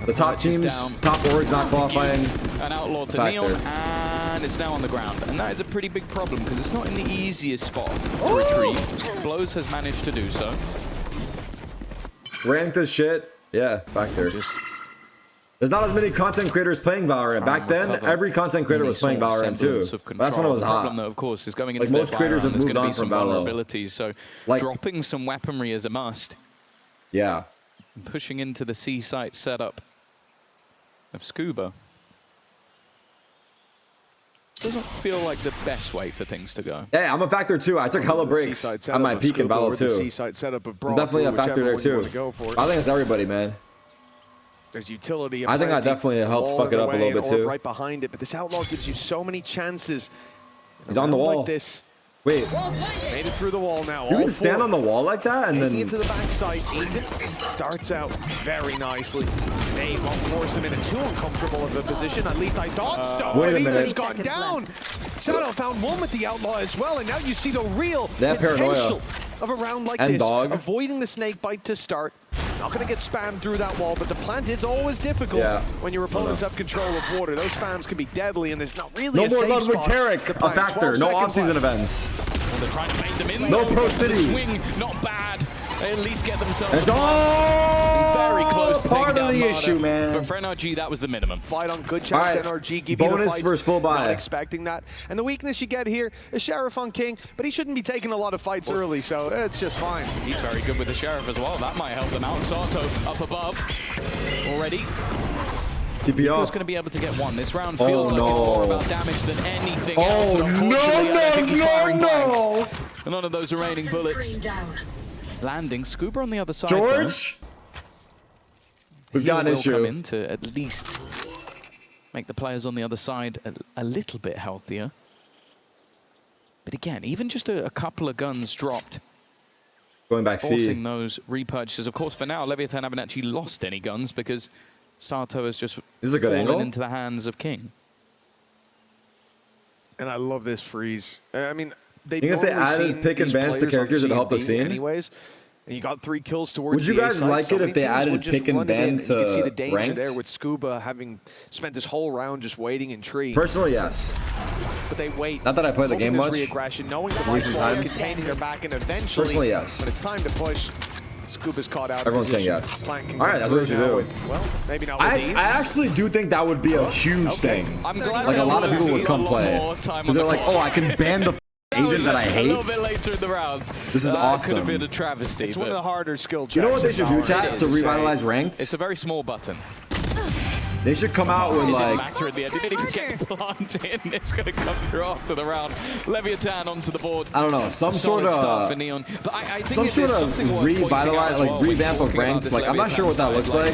The top teams, top orgs not qualifying, An outlaw to factor. Neon, and it's now on the ground. And that is a pretty big problem, because it's not in the easiest spot to retreat. Blows has managed to do so. Ranked as shit, yeah, factor. There's not as many content creators playing Valorant. Back then, every content creator was playing Valorant too. That's when it was The problem, hot. though, of course, is going Like, into most their creators Valorant, have there's moved gonna on be some from Valo. vulnerabilities. So Like- dropping some weaponry is a must. Yeah. Pushing into the C site setup of Scuba. doesn't feel like the best way for things to go. Yeah, I'm a factor too. I took hella breaks at my peak in Valo too. I'm definitely a factor there too. I think it's everybody, man. There's utility. I think I definitely helped fuck it up a little bit too. Right behind it, but this outlaw gives you so many chances. He's on the wall. Like this. Wait. Made it through the wall now. You can stand on the wall like that and then... into the backside. Ethan starts out very nicely. They won't force him into too uncomfortable of a position. At least I thought so. Wait a minute. Ethan's gone down. Sato found one with the outlaw as well, and now you see the real potential of a round like and this. Dog. Avoiding the snake bite to start. Not going to get spammed through that wall, but the plant is always difficult when your opponents have control of water. Those spams can be deadly, and there's not really no more love with Tarik, a factor. No off-season events. Well, they're trying to bait them in. No Pro City. Swing, not bad. They at least get themselves. It's all very close to part taking of the down issue, man. But for NRG, that was the minimum. Fight on good chance. NRG give bonus you the fights. versus full buy. Not expecting that. And the weakness you get here is Sheriff on King, but he shouldn't be taking a lot of fights early, so it's just fine. He's very good with the Sheriff as well. That might help them out. Sato up above already. TP Who's going to be able to get one? This round feels like it's more about damage than anything else. Oh, no. And none of those remaining bullets landing. Scuba on the other side. George, we've got an issue. Come in to at least make the players on the other side a little bit healthier. But again, even just a couple of guns dropped. Going back C. Forcing those repurchases. Of course, for now, Leviathan haven't actually lost any guns because Sato has just fallen into the hands of King. And I love this freeze. I mean, if they added pick and bans to characters, it'd help the scene. Anyways, and you got 3 kills towards. Would you guys like it if they added pick and ban to you can see the danger ranked? there with Scuba having spent this whole round just waiting in tree. Personally, yes. But they wait. Not that I play the game much. Knowing the recent times, containing their back, and eventually, personally, yes. When it's time to push, Scuba's caught out. Everyone's saying yes. All right, that's what we should do. Well, maybe not with I actually do think that would be a huge thing. I'm glad like a lot of people would come play because they're like, oh, I can ban the agent that I hate. A little bit later in the round. This is awesome. Could have been a travesty. It's one of the harder skill checks. You know what they should do, chat, to revitalize ranked? It's a very small button. They should come out with like... Matter at the end. It didn't even get planted. It's going to come through after the round. Leviathan onto the board. I don't know, some sort of revitalize, like revamp of ranked. Like I'm not sure what that looks like.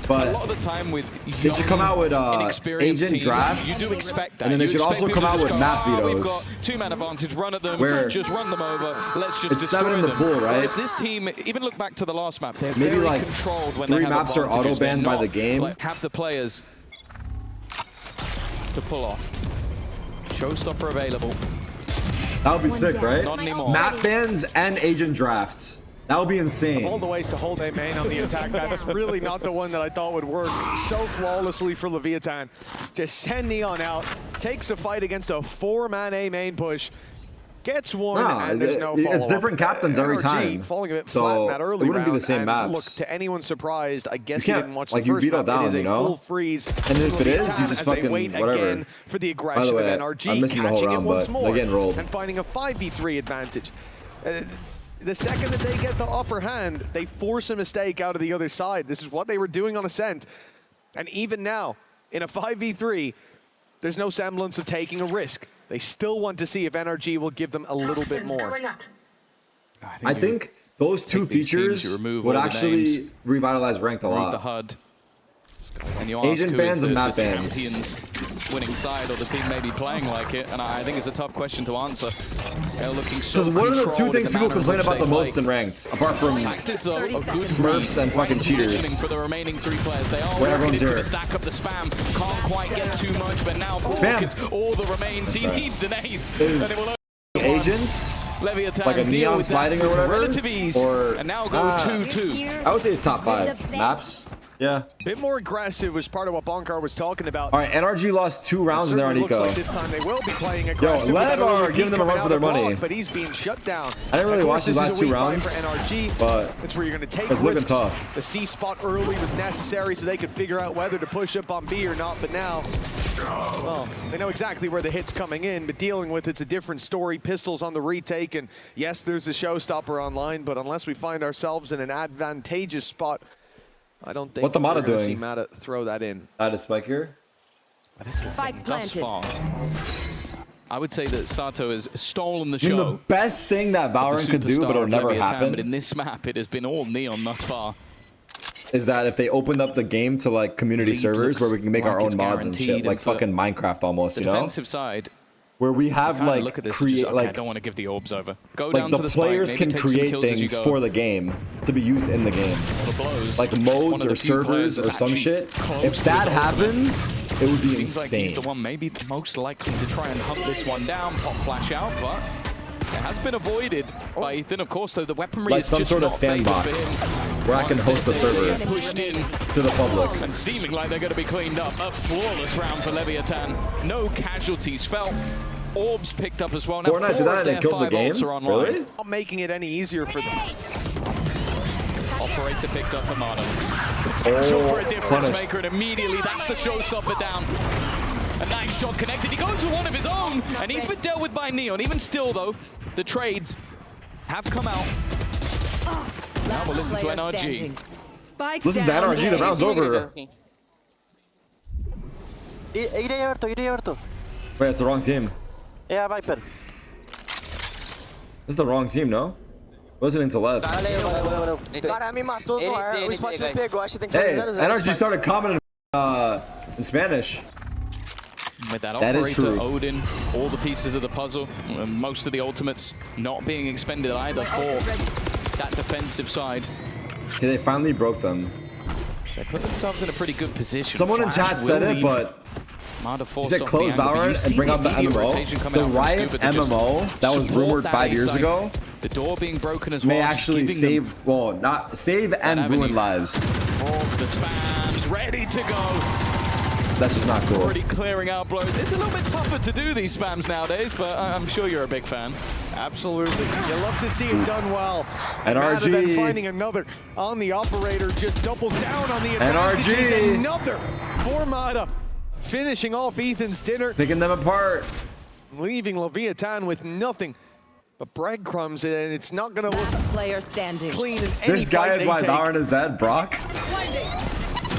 But a lot of the time with they should come out with agent teams, drafts. You do expect that. And then they should also come out with map vetoes. We've got 2-man advantage, run at them, just run them over. Let's just it's 7 in the pool, right? Whereas this team, even look back to the last map, they're maybe very like controlled when 3 they have maps are auto banned by the game. Like, have the players to pull off. Showstopper available. That would be sick, right? Not anymore. Map bans and agent drafts. That would be insane. Of all the ways to hold a main on the attack, that's really not the one that I thought would work so flawlessly for Leviathan. Just send Neon out, takes a fight against a 4-man A main push, gets one, and there's no follow-up. It's different captains every time. Falling a bit flat in that early it wouldn't be the round, same maps. Look, to anyone surprised, I guess you didn't watch like the first you veto map. down, It is a you know? full freeze. And then if it is, you just fucking whatever. Again for the aggression. By the way, of NRG, I'm missing the whole round, but they're getting rolled. And finding a 5v3 advantage. The second that they get the upper hand, they force a mistake out of the other side. This is what they were doing on Ascent. And even now, in a 5v3, there's no semblance of taking a risk. They still want to see if NRG will give them a little bit more. I think those 2 features would actually revitalize ranked a lot. The HUD. And you ask agent bans and map bans. Winning side, or the team may be playing like it, and I think it's a tough question to answer. They're looking so because what are the 2 things people complain about the most in ranked, apart from Smurfs and fucking cheaters? For the remaining 3 players, they are working into the stack up the spam. Can't quite get too much, but now all the remains. He needs an ace. Agents, Leviathan like a neon sliding or whatever, relative ease, and now go 2-2. I would say it's top 5 maps. Yeah. A bit more aggressive was part of what Bonkar was talking about. All right, NRG lost 2 rounds in there on Eco. Looks like this time they will be playing aggressive. Yo, LEV are giving them a run for their money. But he's being shut down. I didn't really watch these last 2 rounds, for NRG, but it's where you're going to take it's risks. looking tough. The C spot early was necessary so they could figure out whether to push up on B or not. But now, well, they know exactly where the hit's coming in, but dealing with it's a different story. Pistols on the retake, and yes, there's a showstopper online, but unless we find ourselves in an advantageous spot, I don't think what the Mata doing? See Mata throw that in. Add a spike here. Spike planted. I would say that Sato has stolen the I mean, show. the best thing that Valorant could do, but it'll never happen, But in this map, it has been all Neon thus far. is that if they opened up the game to like community servers where we can make our own mods and shit, like fucking Minecraft almost, you know? Defensive side, where we have like look at this, create okay, like I don't want to give the orbs over. Go like down the to the players spike, can maybe take some create kills as you things go. for the game to be used in the game, like modes or servers or some shit. If that happens, it would be Seems like insane. he's the one maybe most likely to try and hunt this one down. Pop flash out, but it has been avoided by Ethan. Of course, though, the weaponry Like is some just sort of not favored sandbox for him. where I can Once host the they've server been pushed in to the public. and seeming like they're going to be cleaned up. A flawless round for Leviathan. No casualties felt. Orbs picked up as well. Now Fortnite did that and it killed the game? Really? Not making it any easier for them. Operator picked up Amado. Potential for a difference punished. maker, and immediately that's the showstopper down. A nice shot connected. He goes for one of his own, and he's been dealt with by Neon. Even still, though, the trades have come out. Now we'll listen to NRG. Spike Listen to down. NRG, the round's over. Irei aberto. Wait, it's the wrong team. É a Viper. This is the wrong team, no? Listening to LEV. Valeu. O cara me matou no ar, o spot me pegou, acho que tem que Hey, fazer 0-0. NRG started commenting in Spanish. With that That is operator, true. Odin, all the pieces of the puzzle, and most of the ultimates not being expended either for that defensive side. Okay, they finally broke them. They put themselves in a pretty good position. Someone in Flash chat said will it, leave. but Mada he forced said off close the angle, but you Valorant see and bring out the immediate MMO. rotation coming The out from Riot Scuba to just MMO that was support rumored that 5 A years side. ago The door being broken as may well. actually just giving save, well, not save and avenue. ruin lives. them all the spams ready to go. That's just not cool. Already clearing out blows. It's a little bit tougher to do these spams nowadays, but I'm sure you're a big fan. Absolutely. You love to see it done well. NRG. Rather than finding another on the operator, just doubles down on the advantages. NRG. Another for Mada. Finishing off Ethan's dinner, Picking them apart. leaving Leviathan with nothing but breadcrumbs, and it's not going to look Player standing. clean in any This guy fight is they why take. Valorant is dead, Brock.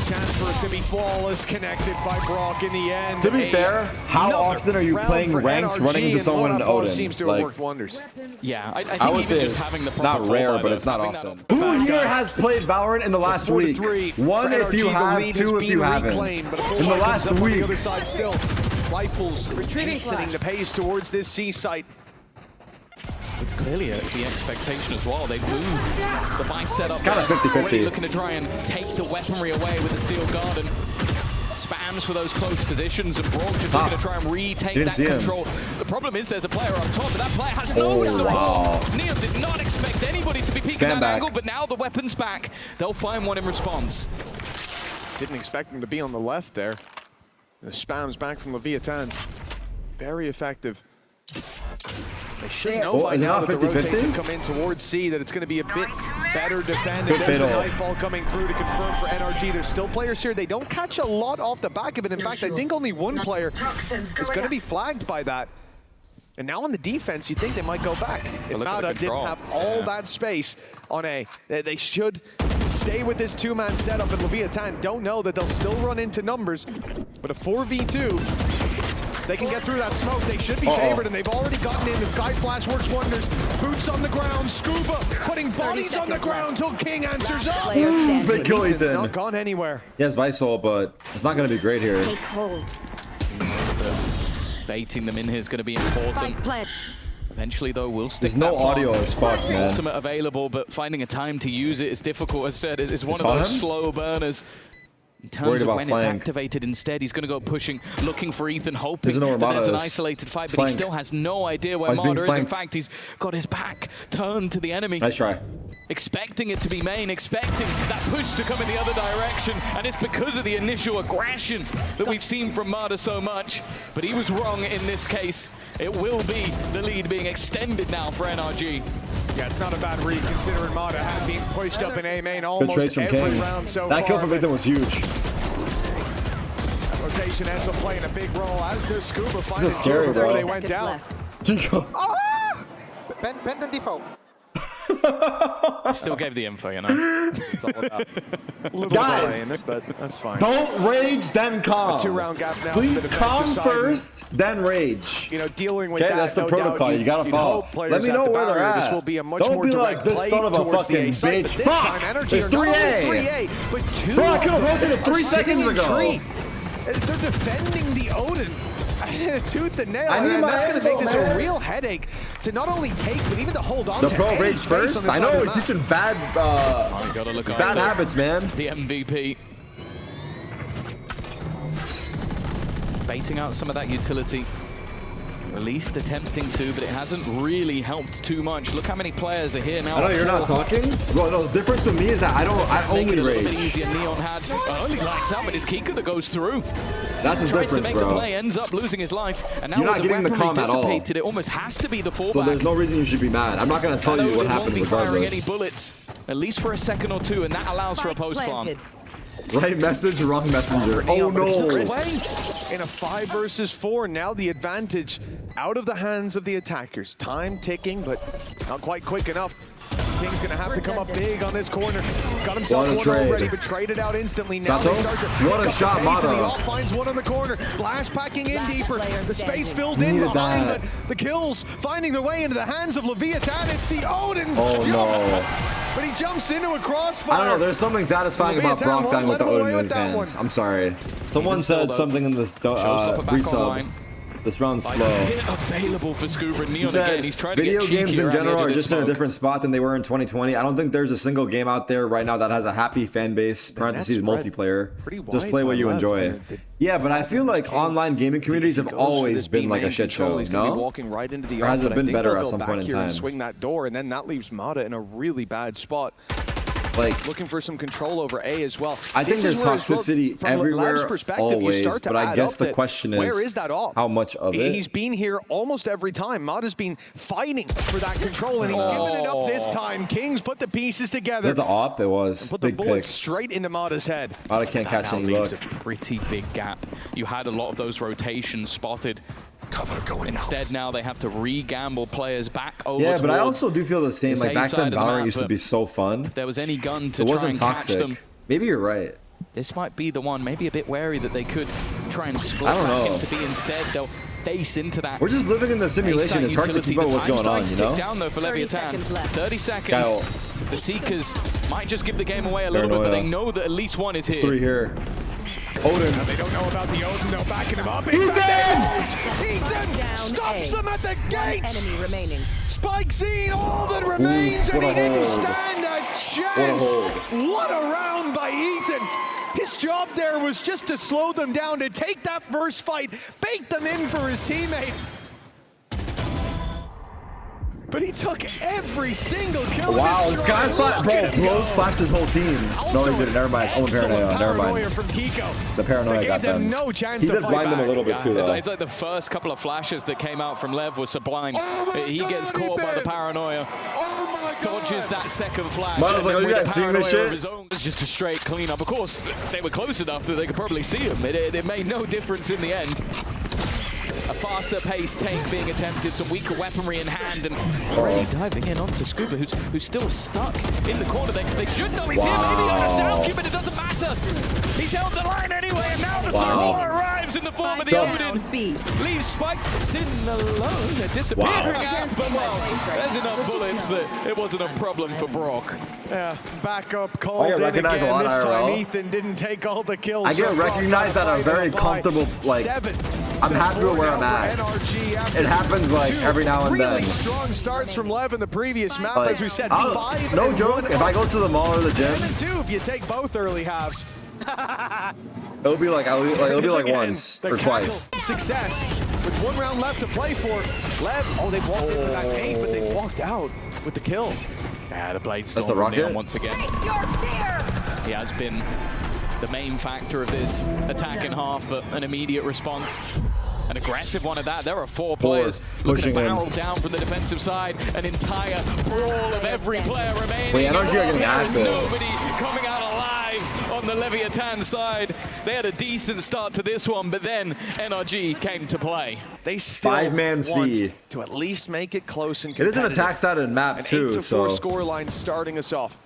Chance for it to be flawless, connected by Brock in the end. To be fair, how Another often are you round playing for ranked NRG, running into and someone in Mada Odin? seems to have Like, worked wonders. Yeah, I think I would even say just it's having the not proper rare, full but it's not lineup, often. having Who that- here has played Valorant in the last week? 4-3 One for if you NRG, the have, lead two has if you been haven't. reclaimed, but a full In the line last comes up on week. the other side still. Rifles hastening the pace towards this C site. It's clearly the expectation as well. They've moved the vice setup. Kinda 50-50. Already looking to try and take the weaponry away with the steel garden. Spams for those close positions, and Brock just looking to try and retake Didn't that see him. control. The problem is there's a player up top, but that player has no support. wow. Neon did not expect anybody to be peeking Scan that back. angle, but now the weapon's back. They'll find one in response. Didn't expect him to be on the left there. The spams back from Leviathan. Very effective. They should know Oh, by is it now not that the 50-50? rotates have come in towards C that it's going to be a bit better defended. Good There's a fatal. nightfall coming through to confirm for NRG. There's still players here. They don't catch a lot off the back of it. In fact, I think only one player is going to be flagged by that. And now on the defense, you think they might go back. If look at the Mada didn't control. have all that space on A, they should stay with this two-man setup, and Leviathan don't know that they'll still run into numbers. But a 4v2, they can get through that smoke. They should be favored, and they've already gotten in. The Sky Flash works wonders. Boots on the ground. Scuba putting bodies on the ground till King answers up. Player standing. Big kill, It's Ethan. not gone anywhere. He has Visol, but it's not going to be great here. Take hold. Baiting them in here is going to be important. Spike plant. Eventually, though, we'll stick There's no that bomb. audio as fucked, man. Ultimate available, but finding a time to use it is difficult. As said, it's one Saw of those him? slow burners. In Worried terms of about when flank. it's activated instead, he's going to go pushing, looking for Ethan, hoping Doesn't know where that Mada there's an is. isolated fight, It's but he flank. still has no idea where Oh, he's being Mada is. In flanked. fact, he's got his back turned to the enemy. Nice try. Expecting it to be main, expecting that push to come in the other direction, and it's because of the initial aggression that we've seen from Mada so much. But he was wrong in this case. It will be the lead being extended now for NRG. Yeah, it's not a bad read considering Mada had been pushed up in A main Good almost trades from every King. round so That far. kill from Ethan was huge. Rotation ends up playing a big role, as does Scuba finding scary, two before bro. they went down. Seconds left. Ben default. Still gave the info, you know. It's all about Guys, but that's fine. Don't rage, then calm. 2-round gap now. Please calm first, then rage. You know, dealing with okay, that, that's the protocol. You gotta follow. Let me know where they're at. This will be a much Don't more be like this son of a fucking bitch. Fuck! It's 3A. But 2 Bro, I could have rotated 3 seconds ago. They're defending the Odin. Tooth and nail, and that's going to make this a real headache to not only take, but even to hold on the to pro rage first. I know he's teaching bad, bad habits, man. The MVP. Baiting out some of that utility. Released attempting to, but it hasn't really helped too much. Look how many players are here now. I know you're not talking. Well, no, the difference with me is that I only rage. Neon had only lights out, but it's Kiko that goes through. That's the difference, to make bro. The play, ends up losing his life, and now you're not getting the calm at all. It almost has to be the fallback. So there's no reason you should be mad. I'm not gonna tell you what happened regardless. Any bullets, at least for a second or two, and that allows for a post plant. Right message, wrong messenger. Oh no! In a 5 versus 4, now the advantage out of the hands of the attackers. Time ticking, but not quite quick enough. King's gonna have to come up big on this corner. He's got himself one already, but traded out instantly. Now they start to what a shot, Mata. The off finds one on the corner. Blast packing in deeper. The space filled in behind, but the kills finding their way into the hands of Leviathan. It's the Odin. Oh no! But he jumps into a crossfire. I don't know. There's something satisfying about Brock dying with the Odin in his hands. I'm sorry. Someone said something in this resub. This round's slow. Available for Scuba and Neon he said, again. He's trying to video get games in general are just smoke. in a different spot than they were in 2020. I don't think there's a single game out there right now that has a happy fan base, parentheses multiplayer. Just play what you enjoy. Yeah, but I feel like online gaming communities have always been like a shit show, no? Walking right into the or has it been better at some point in time? Swing that door, and then that leaves Mata in a really bad spot. Like looking for some control over A as well. I think there's toxicity everywhere, always, but I guess the question is, where is that off? How much of it? He's been here almost every time. Mata's been fighting for that control, and he's given it up this time. Kings put the pieces together. Is that the op? It was. Put the big bullet pick. straight into Mata's head. Mata can't catch any look. A pretty big gap. You had a lot of those rotations spotted. Cover going Instead, now they have to re-gamble players back over. Yeah, but I also do feel the same. Like back then, Valorant used to be so fun. If there was any gun to try and catch them, maybe you're right. This might be the one. Maybe a bit wary that they could try and split back into B instead. They'll face into that. We're just living in the simulation. It's hard to keep up what's going on, you know? Down though for 30 seconds left. 30 seconds. The Seekers might just give the game away a little bit, but they know that at least one is here. 3 here. Odin. They don't know about the Odin. They're backing him up. Ethan stops them at the gates. Enemy remaining. Spike scene, all that remains, and he didn't stand a chance. What a round by Ethan. His job there was just to slow them down, to take that first fight, bait them in for his teammate. But he took every single kill. Wow, this guy blows flashed his whole team. No, he didn't. Never mind. His own paranoia. Never mind. From Kiko. The paranoia got them. No chance he did blind them a little bit too, though. It's like the first couple of flashes that came out from Lev was sublime. He gets caught by the paranoia. Dodges that second flash. Mata's like, are you guys seeing this shit? It's just a straight cleanup. Of course, they were close enough that they could probably see him. It made no difference in the end. A faster paced take being attempted, some weaker weaponry in hand, and already diving in onto Scuba, who's still stuck in the corner. They should know he's here, maybe on a sound cube, but it doesn't matter. He's held the line anyway, and now the Sorora arrives in the form of the Odin. Leaves Spike in alone. They're disappearing out, but well, there's enough bullets that it wasn't a problem for Brock. Yeah, backup called in again. This time Ethan didn't take all the kills. I get recognized at a very comfortable, like, I'm happy with where I'm at. It happens like every now and then. Really strong starts from Lev in the previous map, as we said. 5 no joke. If I go to the mall or the gym, 10 and 2 if you take both early halves. it'll be like once or twice. Success with 1 round left to play for. Lev, they walked into that gate, but they walked out with the kill. Yeah, the blade storm. That's the rocket once again. He has been the main factor of this attack in half, but an immediate response. An aggressive one at that. There are 4 players looking to barrel down from the defensive side. An entire brawl of every player remaining. Wait, NRG are getting active. Nobody coming out alive on the Leviathan side. They had a decent start to this one, but then NRG came to play. They still Five-man C. want to at least make it close and It competitive. is an attack-sided map too, An 8-4 so score line starting us off.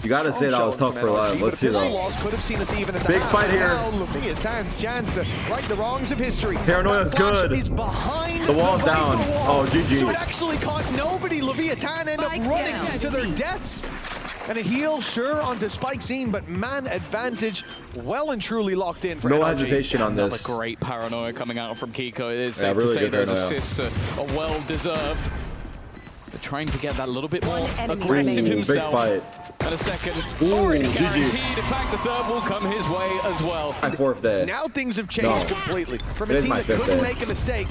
you gotta say that was tough for live. Let's see though. Could have seen us even at the Big half. fight here. Now Leviathan's chance to right the wrongs of history. Paranoia's That flash good. is behind The wall's right down. wall. Oh, GG. So it actually caught nobody. Leviathan end up running to their deaths. And a heal, sure, onto Spike Scene, but man advantage well and truly locked in for No NRG. hesitation on Another this. great paranoia coming out from Kiko. It is Yeah, safe really to say good those paranoia. assists are well-deserved. They're trying to get that little bit more enemy aggressive remaining. Big himself. fight. And a second Ooh, already GG. guaranteed. In fact, the third will come his way as well. My fourth day. Now things have changed No. completely. From It a is team my that fifth couldn't day. make a mistake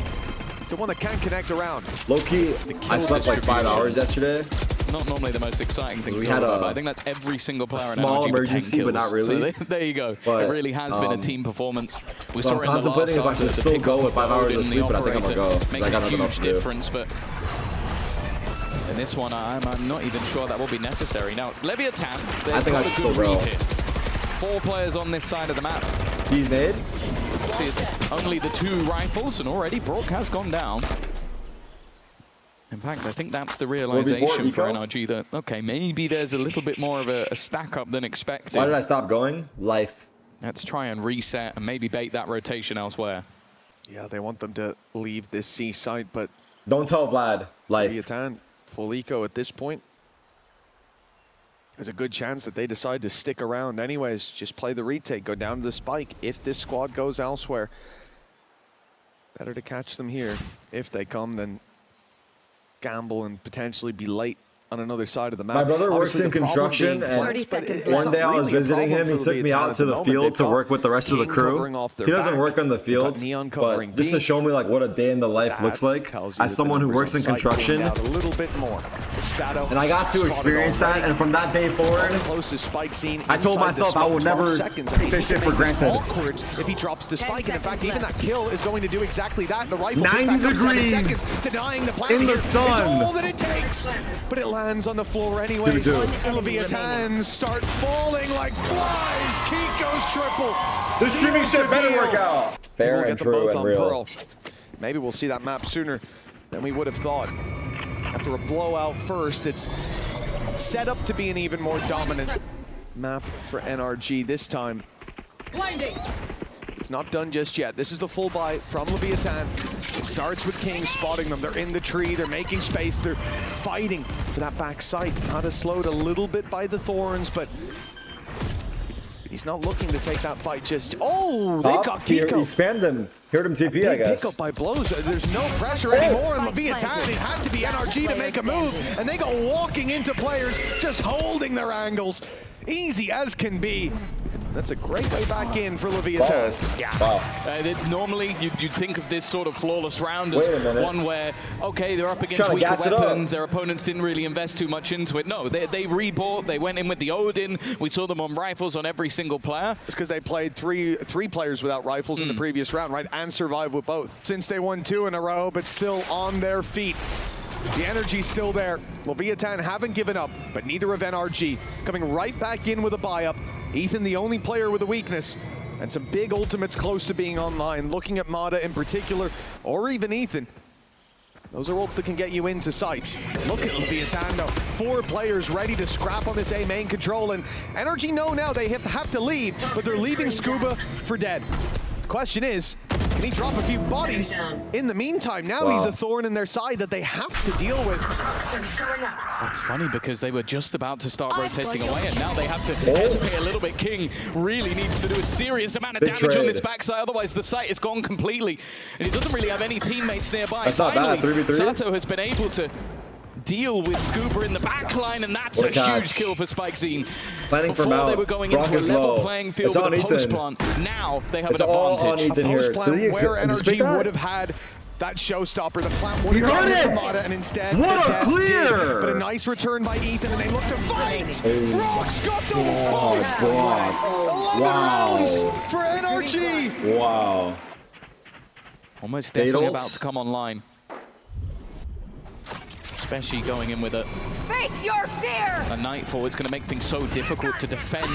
to one that can't connect around. Low-key, I slept like 5 hours yesterday. Not normally the most exciting thing We to had talk about, a- but I think that's every single player in small NRG with 10 emergency, but kills. not really. So there you go. But, it really has been a team performance. We so saw I'm it in the contemplating last if I should half, still the go pick with 5 up hours of the sleep, but I think I'm gonna operator go, 'cause I making got a nothing else huge to do. difference, but in this one, I'm not even sure that will be necessary. Now, Leviathan, I think I should still go. 4 players on this side of the map. Seize nade. See, it's only the 2 rifles, and already Brock has gone down. In fact, I think that's the realization for Eco? NRG that, okay, maybe there's a little bit more of a stack up than expected. Why did I stop going? Life. Let's try and reset and maybe bait that rotation elsewhere. Yeah, they want them to leave this C site, but Don't tell Vlad. Life. Leviathan, full eco at this point. There's a good chance that they decide to stick around anyways. Just play the retake, go down to the spike. If this squad goes elsewhere, better to catch them here. If they come, then gamble and potentially be late on another side of the map. My brother works Obviously, in the problem construction, being and flanks, but 30 it's seconds one day I was really a visiting problem him, he for took me Leviathan out at to the moment. field They've to got work with the rest of the King crew. covering off their He doesn't back. work on the They've got field, Neon covering but just to B. show me like what a day in the life That looks like tells you as that someone the who numbers works in on site came construction. out a little bit more. Shadow And I got to spotted experience that, already. and from that day forward, Closest spike scene I told inside the myself I smoke, would 12 never seconds. take this shit for granted. Awkward if he drops the 10 spike, and in fact, seconds even left. that kill is going to do exactly that. The rifle 90 back up 7 degrees seconds, denying the plan in the here is sun. all that it takes, but it lands on the floor Give anyways. it to him. And Leviathans start falling like flies. Kiko's triple. This streaming Seals shit the better deal. work out. We'll Fair get and them true both and on real. Pearl. Maybe we'll see that map sooner than we would have thought. After a blowout first, it's set up to be an even more dominant map for NRG this time. Blinding. It's not done just yet. This is the full buy from Leviathan. It starts with King spotting them. They're in the tree, they're making space, they're fighting for that back sight. Kind of slowed a little bit by the thorns, but he's not looking to take that fight just... Oh, they've got He Kiko. spammed him. Heard him TP, I Big guess. pick up by blows. There's no pressure anymore on Spike Leviathan. planted. It had to be NRG to make a move, and they go walking into players, just holding their angles. Easy as can be. That's a great way back in for Leviathan. Balls. Yeah. Wow. Normally, you'd think of this sort of flawless round as Wait a minute. one where, okay, they're up against Trying to weaker gas it up. weapons, their opponents didn't really invest too much into it. No, they rebought, they went in with the Odin, we saw them on rifles on every single player. It's because they played three players without rifles in the previous round, right? And survived with both. Since they won 2 in a row, but still on their feet. The energy's still there. Leviathan haven't given up, but neither have NRG. Coming right back in with a buy-up. Ethan, the only player with a weakness, and some big ultimates close to being online. Looking at Mada in particular, or even Ethan. Those are ults that can get you into sights. Look at Leviathan though. 4 players ready to scrap on this A main control, and NRG know now they have to leave, but they're leaving Scuba for dead. The question is, can he drop a few bodies in the meantime? Now he's a thorn in their side that they have to deal with. It's funny because they were just about to start rotating away, and now they have to hesitate a little bit. King really needs to do a serious amount of damage on this backside, otherwise the site is gone completely. And he doesn't really have any teammates nearby. That's not bad, 3v3. Sato has been able to deal with Scuba in the back line, and that's a huge kill for Spike Scene. Planning for Before Mount. they were going Brock into a is level low. playing field It's with on a Ethan. post plant. Now they have It's an all on advantage. Ethan here. Post plant Did he where anticipate NRG that? would have had that showstopper. The plant would He have gone heard to it! Mada, and instead What the a death clear! did. But a nice return by Ethan, and they look to fight. Brock's got the Brock. 11 Wow. rounds for NRG. Wow. Almost definitely Fatals. about to come online. especially going in with a Face your fear! Nightfall. It's going to make things so difficult to defend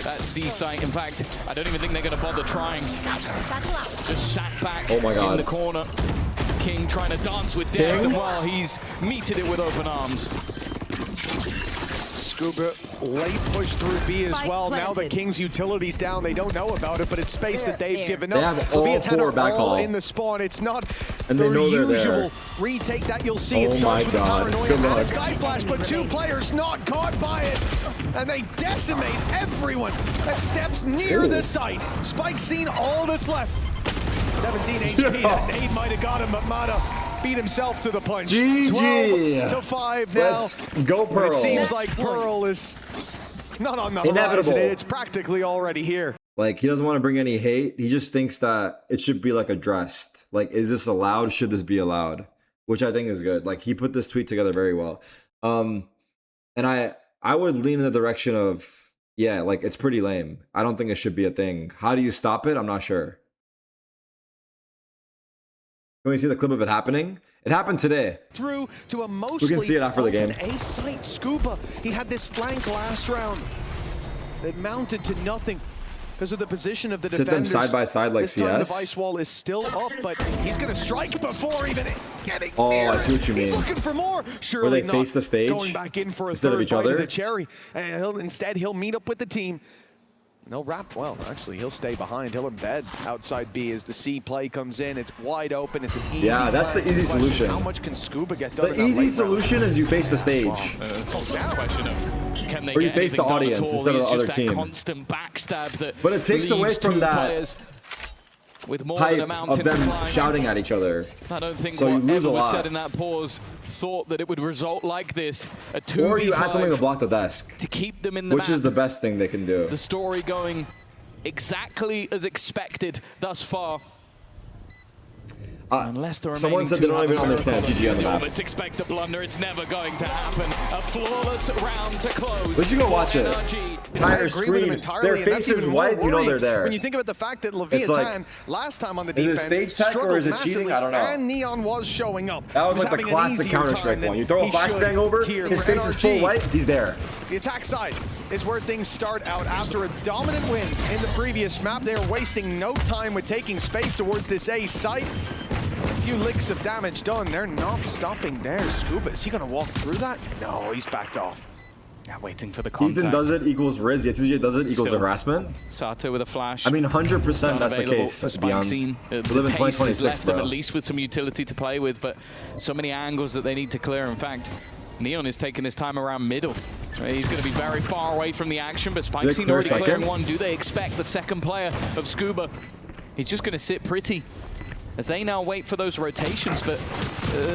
that C site. In fact, I don't even think they're going to bother trying. Just sat back Oh my God. in the corner. King trying to dance with death, and while he's meted it with open arms. Scuba late push through B as well. Now the King's utility's down. They don't know about it, but it's space that they've given up. They have all four back all hall in the spawn. It's not and they know they're usual there. retake that you'll see. It Oh starts my with the God. paranoia Good and a luck. sky flash, but two players not caught by it. And they decimate everyone that steps near the site. Spike's seen all that's left. 17 HP. That nade might have got him, but Mata beat himself to the punch. GG. 12-5 now. Let's go, Pearl. It seems like Pearl is not on the Inevitable. horizon. It's practically already here. Like, he doesn't want to bring any hate. He just thinks that it should be like addressed. Like, is this allowed? Should this be allowed? Which I think is good. Like, he put this tweet together very well. And I would lean in the direction of, yeah, like, it's pretty lame. I don't think it should be a thing. How do you stop it? I'm not sure. Can we see the clip of it happening? It happened today. Through to a mostly We can see it after the game. A site Scuba. He had this flank last round. It mounted to nothing because of the position of the Sit them defenders. side by side like this time the CS. vice wall is still up, but he's going to strike before even getting Oh, near. I see what you He's mean. looking for more. Surely Where they not face the stage going back in for a instead of third each bite other? the cherry. And instead he'll meet up with the team. No wrap. Well, actually, he'll stay behind. He'll embed outside B as the C play comes in. It's wide open. It's an easy. Yeah, that's play. the easy question is, solution. How much can Scuba get done? The in that easy late solution is you face the stage. It's also a question of can they Or you get face the anything done at audience all? instead of It's the other just that team. constant backstab that But it takes away leaves from two that players with more than a Hype mountain of to them climb. shouting at each other. I don't think So you lose whatever a was lot. said in that pause thought that it would result like this. A 2v5 Or you add something to block the desk, to keep them in the which map. is the best thing they can do. The story going exactly as expected thus far. Unless the Someone said they don't even understand GG on the map. Almost expect a blunder. It's never going to happen. A flawless round to close. We should go watch it. NRG. Entire screen. Their face is white, you know they're there. When you think about the fact that It's like, Leviathan last time on the is it defense stage tech or struggled is it cheating? massively, I don't know. and Neon was showing up. That was He like the having an classic easier Counter-Strike time one. You than throw a he flashbang should over, here his for face is NRG. full white, he's there. The attack side is where things start out after a dominant win in the previous map. They're wasting no time with taking space towards this A site. A few licks of damage done. They're not stopping there. Scuba, is he going to walk through that? No, he's backed off. Yeah, waiting for the contact. Ethan does it equals Riz, Yetsuji does it equals Still. harassment. Sato with a flash. I mean, 100% that's the Available case, for to be honest. Spike We Scene. live in The pace is 2026, left them bro. at least with some utility to play with, but so many angles that they need to clear. In fact, Neon is taking his time around middle. He's going to be very far away from the action, but Spike Scene already clearing one. Do they expect the second player of Scuba? He's just going to sit pretty as they now wait for those rotations, but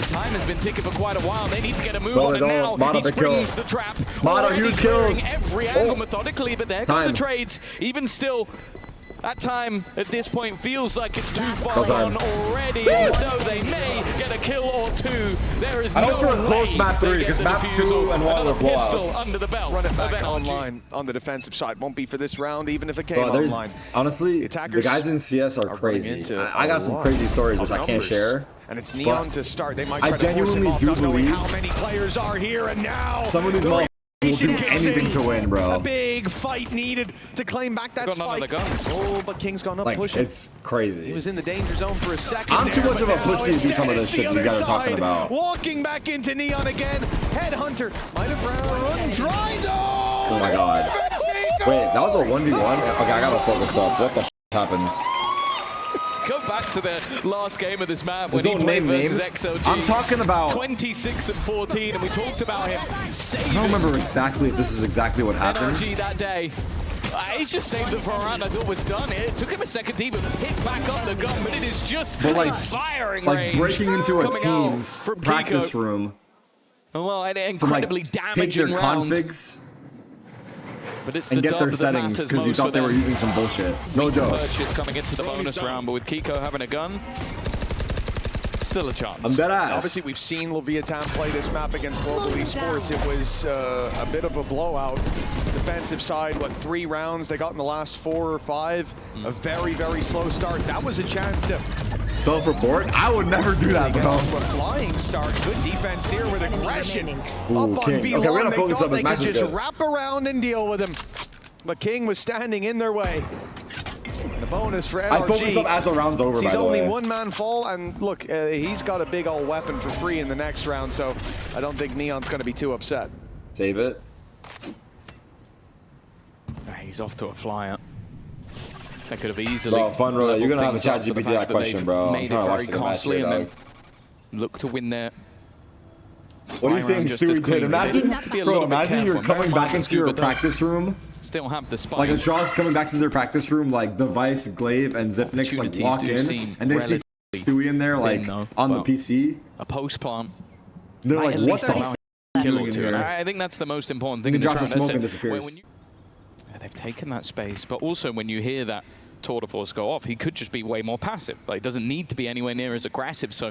time has been ticking for quite a while. They need to get a move on, and now he springs the trap. Mata huge kills. Every angle methodically, but there go the trades. Even still, that time at this point feels like it's too far on already. Though they may get a kill or two, there is no for a close way map 3 they get because the map defusal. 2 and 1 were Another pistol blowouts. under the belt. Run it of back NRG. online on the defensive side. Won't be for this round, even if it came online. Honestly, the guys in CS are crazy. I got some crazy stories which I can't share. And it's Neon to start. They might try I genuinely to force him off, do not knowing believe how many players are here, and now some of these motherfuckers will do anything to win, a bro. big fight needed to claim back that Got none of the spike. guns. Oh, but King's gone up Like, pushing. it's crazy. He was in the danger zone for a second. I'm too there, much but of a now pussy to do it's some of this the shit you other guys are talking side. about. Walking back into Neon again. Headhunter might have run dry though. Oh my god. Wait, that was a 1v1? Okay, I gotta focus up. What the happens? Go back to the last game of this map There's when no he played name versus names. XLG. I'm talking about 26 and 14, and we talked about him saving I don't remember exactly if this is exactly what NRG happens. that day. He's just saved it for a round I thought was done. It took him a second to even hit back up the gun, but it is just firing range. Like breaking into a coming out team's from practice Kiko. room Well, an to incredibly like take their damaging round. configs But it's and the get dub their that settings matters because you most thought for they were them. using some bullshit. No joke. Purchase coming into the bonus round, but with Kiko having a gun, still a chance. I'm dead ass. Obviously, we've seen Leviathan play this map against Global Esports. It was a bit of a blowout. Defensive side, what, 3 rounds they got in the last 4 or 5? A very, very slow start. That was a chance to Self-report? I would never do that, bro. A flying start. Good defense here with aggression. Ooh, Up King. on B1. Okay, we're gonna focus they on this could match. just wrap around and deal with him. But King was standing in their way. The bonus for NRG. I focus up as the round's over, He's by the way. only one man fall, and look, he's got a big old weapon for free in the next round, so I don't think Neon's going to be too upset. Save it. He's off to a flyer. That could have easily. Bro, fun road. You're gonna have a chat for the GPT fact that question, bro. I'm Made it trying to watch very the match costly here, and dog. then look to win there. What are you saying, Stewie kid? Imagine, bro, imagine you're coming back into your practice room. Still have the spike. Like, Astral's coming back to their practice room, like, Device, Glaive, and Zipnix, like, walk in, and they see Stewie in there, like, on the PC. A post plant. They're like, what the f*** doing in here? I think that's the most important thing. He drops the smoke and disappears. They've taken that space, but also when you hear that tour de force go off, he could just be way more passive. Like, it doesn't need to be anywhere near as aggressive, so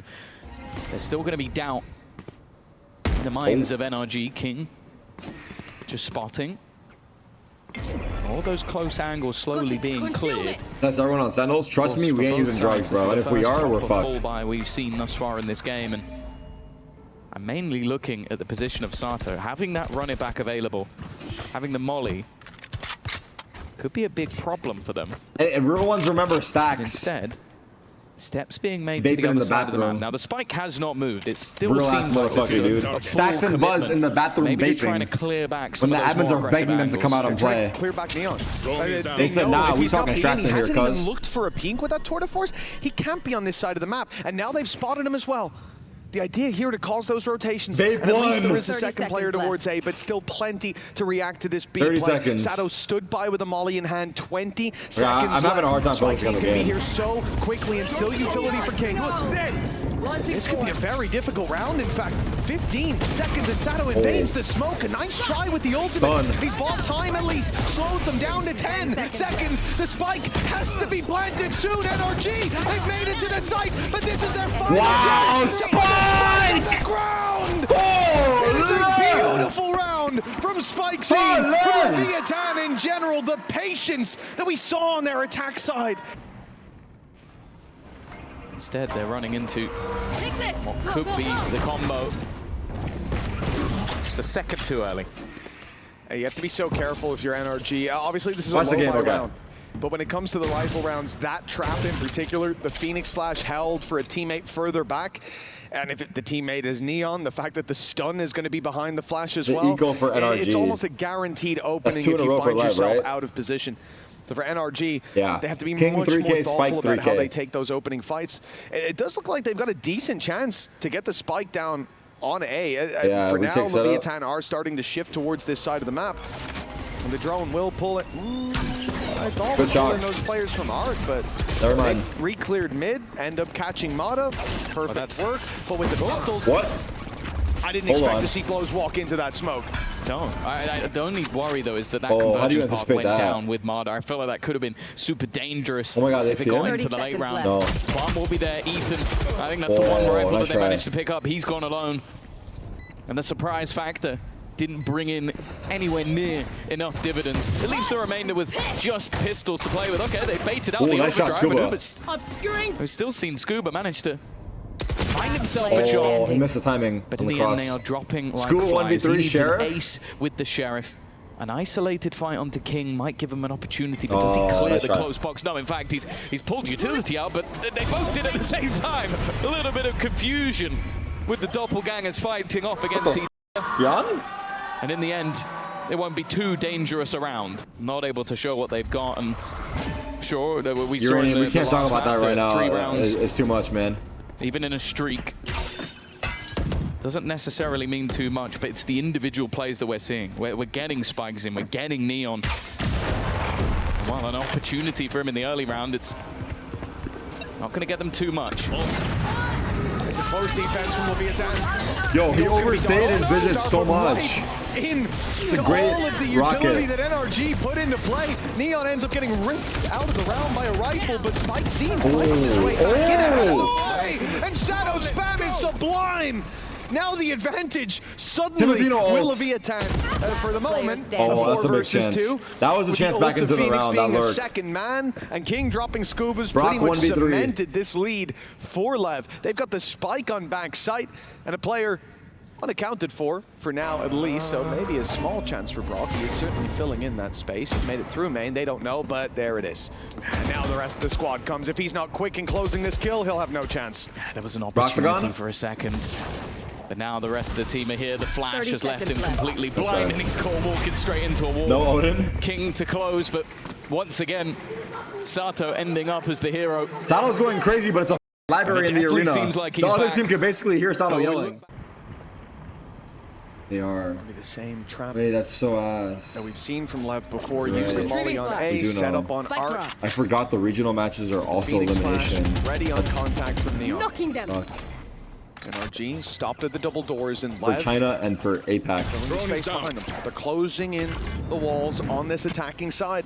there's still going to be doubt in the minds of NRG. King just spotting. All those close angles slowly being cleared. That's everyone on Sentinels. Trust me, we ain't using drugs, bro. And if we are, we're fucked. We've seen thus far in this game, and I'm mainly looking at the position of Sato. Having that run it back available, having the molly, could be a big problem for them. And real ones remember stacks. Instead, steps being made to the other side of the map. Now the spike has not moved. It still real seems like this is dude. Stacks and Buzz in the bathroom maybe trying to vaping. clear back When the admins are begging them to come out and play. Clear back Neon. They said, nah, we talking stacks in here, cuz. He hasn't cuz. even looked for a peek with that tour de force. He can't be on this side of the map, and now they've spotted him as well. The idea here to cause those rotations, Vape at least there one. is a second player towards A, but still plenty to react to this B 30 play. seconds. Sato stood by with a molly in hand, 20 seconds I'm having a hard time focusing on the could be game. here so quickly and still utility for King. This could be a very difficult round, in fact. 15 seconds and Sato invades the smoke. A nice try with the ultimate. Stun. He's bought time at least. Slows them down to 10 seconds. The spike has to be planted soon. NRG, they've made it to the site, but this is their final chance. Spike! The ground! Oh, It is a beautiful round from Spike C, from Vietnam in general. The patience that we saw on their attack side. Instead, they're running into what could be the combo. Just a second too early. You have to be so careful if you're NRG. Obviously, this is Watch a the game, low okay. round. But when it comes to the rifle rounds, that trap in particular, the Phoenix Flash held for a teammate further back. And if the teammate is Neon, the fact that the stun is going to be behind the Flash as well, eco for NRG. It's almost a guaranteed opening if two in a you row for find LEV, yourself right? out of position. So for NRG, Yeah. they have to be King much 3K, more thoughtful Spike about 3K. how they take those opening fights. It does look like they've got a decent chance to get the spike down on A. Yeah, for we now, take setup. Leviathan are starting to shift towards this side of the map. And the drone will pull it. I thought Good we shot. pulling those players from Arc, but Never mind. they re-cleared mid, end up catching Mata. Perfect work. But with the pistols, What? I didn't Hold expect on. to see Blows walk into that smoke. Don't. The only worry, though, is that how do you convergence path anticipate went that? down with Marder. I feel like that could have been super dangerous. Oh my God, they if it see got it? into the late 30 round. No. Plum will be there. Ethan, I think that's the one rifle nice that they try. managed to pick up. He's gone alone. And the surprise factor didn't bring in anywhere near enough dividends. It leaves the remainder with just pistols to play with. Okay, they baited out the nice shot, overdrive Scuba. maneuver, but Obscuring. we've still seen Scuba manage to find himself a Oh, shot. he missed the timing But on in the the end, cross. they are dropping like School flies. 1v3 He needs Sheriff? an ace with the Sheriff. An isolated fight onto King might give him an opportunity, but does he clear nice the try. close box? No, in fact, he's pulled utility out, but they both did at the same time. A little bit of confusion with the doppelgangers fighting off against each other. Jan? And in the end, it won't be too dangerous around. Not able to show what they've got, and sure, we saw in We can't the talk last about that map, right now. 3 rounds. It's too much, man. Even in a streak, doesn't necessarily mean too much, but it's the individual plays that we're seeing. We're getting spikes in, we're getting Neon. Well, an opportunity for him in the early round. It's not going to get them too much. It's a close defense from Leviathan. Yo, he overstayed his visit so much. It's a great all of the utility rocket. that NRG put into play. Neon ends up getting ripped out of the round by a rifle, but Spike C flips his way back in out of the way. And Shadow spam is sublime. Now the advantage suddenly will Leviathan for the moment. Oh, that's a big chance. That was a chance back into the round. That lurk. Second man, and King dropping Scuba's Brock pretty much 1v3. cemented this lead for LEV. They've got the spike on back site, and a player unaccounted for now at least, so maybe a small chance for Brock. He is certainly filling in that space. He's made it through main, they don't know, but there it is. And now the rest of the squad comes. If he's not quick in closing this kill, he'll have no chance. There was an opportunity for a second. But now the rest of the team are here. The flash has left him completely blind, and he's caught walking straight into a wall. No Odin. King to close, but once again, Sato ending up as the hero. Sato's going crazy, but it's a library in the arena. Seems like the other team could basically hear Sato yelling. They are. The same trap. Wait, that's so ass. That we've seen from LEV before. Use the molly on A, set up on Art. I forgot the regional matches are also elimination. Ready on contact from Neon. Knocking them. NRG stopped at the double doors in for LEV. China and for APAC. Space behind them. They're closing in the walls on this attacking side.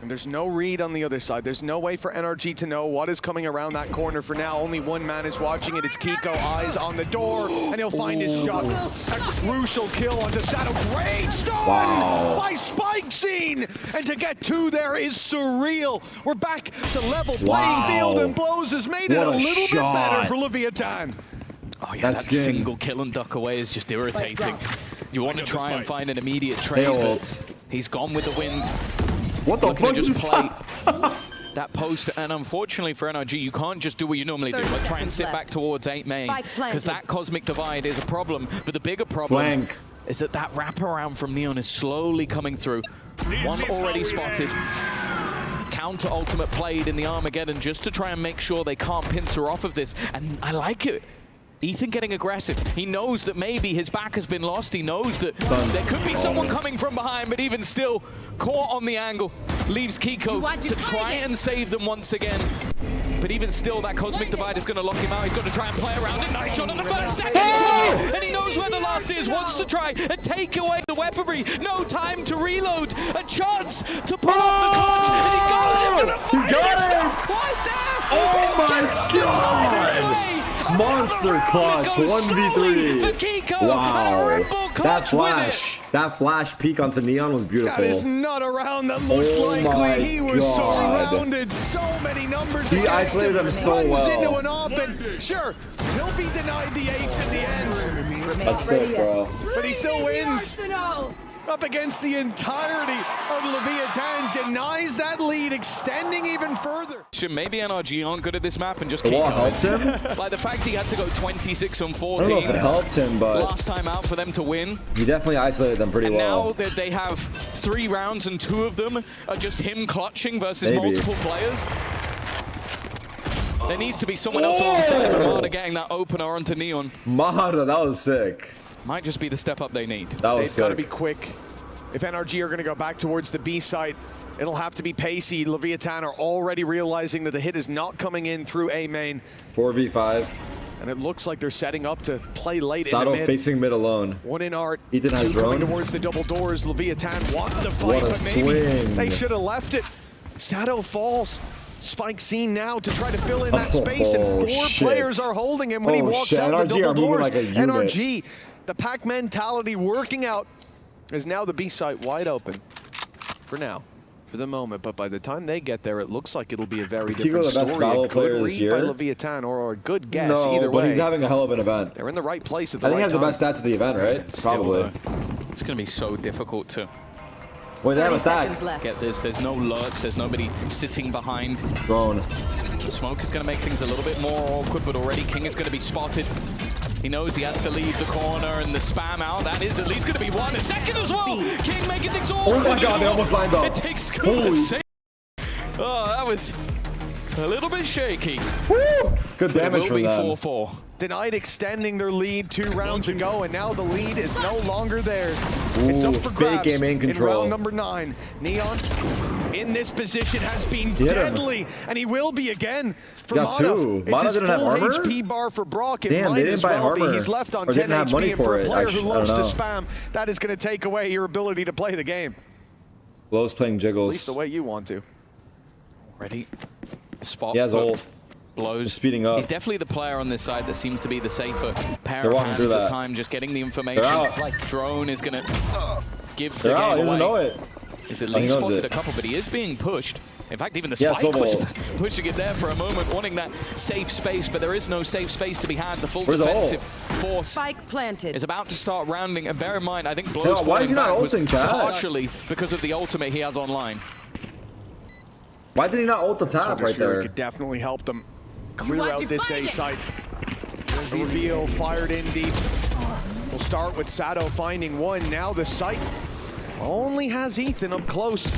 And there's no read on the other side. There's no way for NRG to know what is coming around that corner for now. Only one man is watching it. It's Kiko, eyes on the door, and he'll find his shot. A crucial kill onto Sato. Great start by Spike Scene! And to get two there is surreal. We're back to level playing field, and Blows has made it a little bit better for Leviathan. Oh yeah, that single kill and duck away is just irritating. You want to try and find an immediate trade, but he's gone with the wind. What the fuck is play that post, and unfortunately for NRG, you can't just do what you normally do, like try and sit back towards 8 main, because that cosmic divide is a problem. But the bigger problem is that wraparound from Neon is slowly coming through. One already spotted. Counter ultimate played in the Armageddon just to try and make sure they can't pincer off of this, and I like it. Ethan getting aggressive. He knows that maybe his back has been lost. He knows that there could be someone coming from behind, but even still, caught on the angle. Leaves Kiko to try and save them once again. But even still, that Cosmic Divide is going to lock him out. He's got to try and play around it. Nice shot on the first second. And he knows where the last is. Wants to try and take away the weaponry. No time to reload. A chance to pull off the clutch. And he goes into the fight. He's got it! Right there. Oh my god! Monster clutch, 1v3. Wow. That flash peek onto Neon was beautiful. That is not a round that looked likely. He was surrounded. So many numbers. He isolated them so well. Into an op, and sure, he'll be denied the ace in the end. That's sick, bro. But he still wins. Up against the entirety of Leviathan, denies that lead, extending even further. Maybe NRG aren't good at this map and just keep going. Helps him? Like the fact he had to go 26 on 14. I don't know if it helped him, but last time out for them to win. He definitely isolated them pretty well. Now that they have 3 rounds and 2 of them are just him clutching versus multiple players. There needs to be someone else alongside Ramada getting that opener onto Neon. Mahara, that was sick. Might just be the step up they need. They've got to be quick. If NRG are going to go back towards the B site, it'll have to be pacey. Leviathan are already realizing that the hit is not coming in through A main. 4v5. And it looks like they're setting up to play late Sato in the mid. Facing mid alone. One in Art. Ethan has drone. Coming towards the double doors. Leviathan wanted the fight, What a but maybe swing. they should have left it. Sato falls. Spike Scene now to try to fill in that space, and 4 players are holding him when he walks out NRG the double doors. Like a unit. NRG, the pack mentality working out, is now the B site wide open for now, for the moment. But by the time they get there, it looks like it'll be a very different story. The best Valo player this year? By Leviathan, or a good guess either way. But he's having a hell of an event. They're in the right place at the I think right he has the best stats at the event, right? Probably. It's going to be so difficult to Wait, they have a stack. Get this. There's no lurk. There's nobody sitting behind. Drone. Smoke is going to make things a little bit more awkward, but already King is going to be spotted. He knows he has to leave the corner, and the spam out. That is at least going to be 1. A second as well. King making things awkward. Oh my god, they almost lined up. It takes Scuba. Oh, that was a little bit shaky. Woo! Good damage from them. 4-4. Denied extending their lead 2 rounds ago, and now the lead is no longer theirs. It's up for grabs in round number 9. Neon in this position has been deadly, and he will be again for Mata. It's his full HP bar for Brock. It might as well be. He's left on 10 HP, and for a player who loves to spam, that is going to take away your ability to play the game. Blow's playing jiggles. At least the way you want to. Ready. Spot. He has ult. blows. Speeding up. He's definitely the player on this side that seems to be the safer pair They're of walking through hands at that. time, just getting the information. Drone is going to give the They're out. game He doesn't away. know it. He's at Oh, he least knows spotted it. a couple, but he is being pushed. In fact, even the Yeah, Spike was Sobol. pushing it there for a moment, wanting that safe space, but there is no safe space to be had. The full Where's the defensive force Spike planted. is about to start rounding, and bear in mind, I think Blow's Yeah, why is he not falling back was ulting, Chad? partially because of the ultimate he has online. Why did he not ult the tap right there? Could definitely help them clear want out to this fight A it. site. The reveal fired in deep. We'll start with Sato finding one. Now the site only has Ethan up close.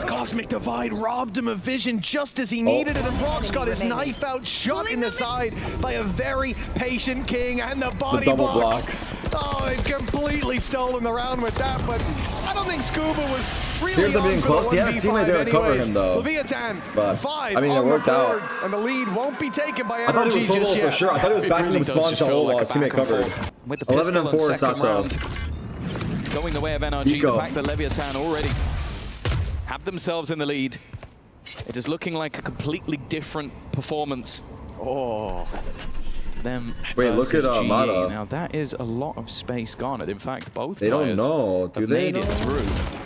Cosmic Divide robbed him of vision just as he needed it, and Brock's got his knife out, shot in the side by a very patient King, and the body double blocks. block. Oh, it completely stolen the round with that, but I don't think Scuba was really Feared them on being for close. the He had a 1v5 teammate there to cover anyways. him, though. Leviathan, But, 5 I mean, it on the worked out. board, and the lead won't be taken by NRG I thought he was just solo yet. for sure. I thought he was It backing really him does spawn just to feel hold like while a his teammate back and covered. forth. With the 11 and pistol 4 second Sato. round going the way of NRG, Nico. the fact that Leviathan already have themselves in the lead. It is looking like a completely different performance. Oh, Them Wait, look at versus GE. Mata. Now that is a lot of space garnered. In fact, both They don't players know. Do have they made know? it through.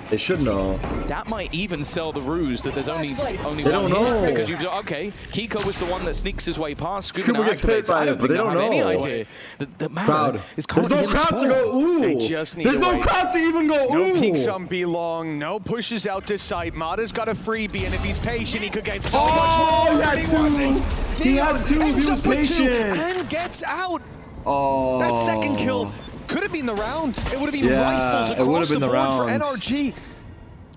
They should know. That might even sell the ruse that there's only They one don't hit, know. because you've okay. Kiko was the one that sneaks his way past. Scuba now gets hit activates. by I it, don't but think they don't have any know. idea that Mata Crowd. is There's currently no in the crowd to spawn. go ooh. They just need There's to no wait. crowd to even go no ooh. peeks on B long, no pushes out to sight. Mata's got a freebie, and if he's patient, he could get so much Oh, more. he had but two. wasn't. He had two. ends He was up with two patient. and gets out. Oh. That second kill could have been the round. It would have been Yeah, rifles it would across have been the the board rounds. for NRG.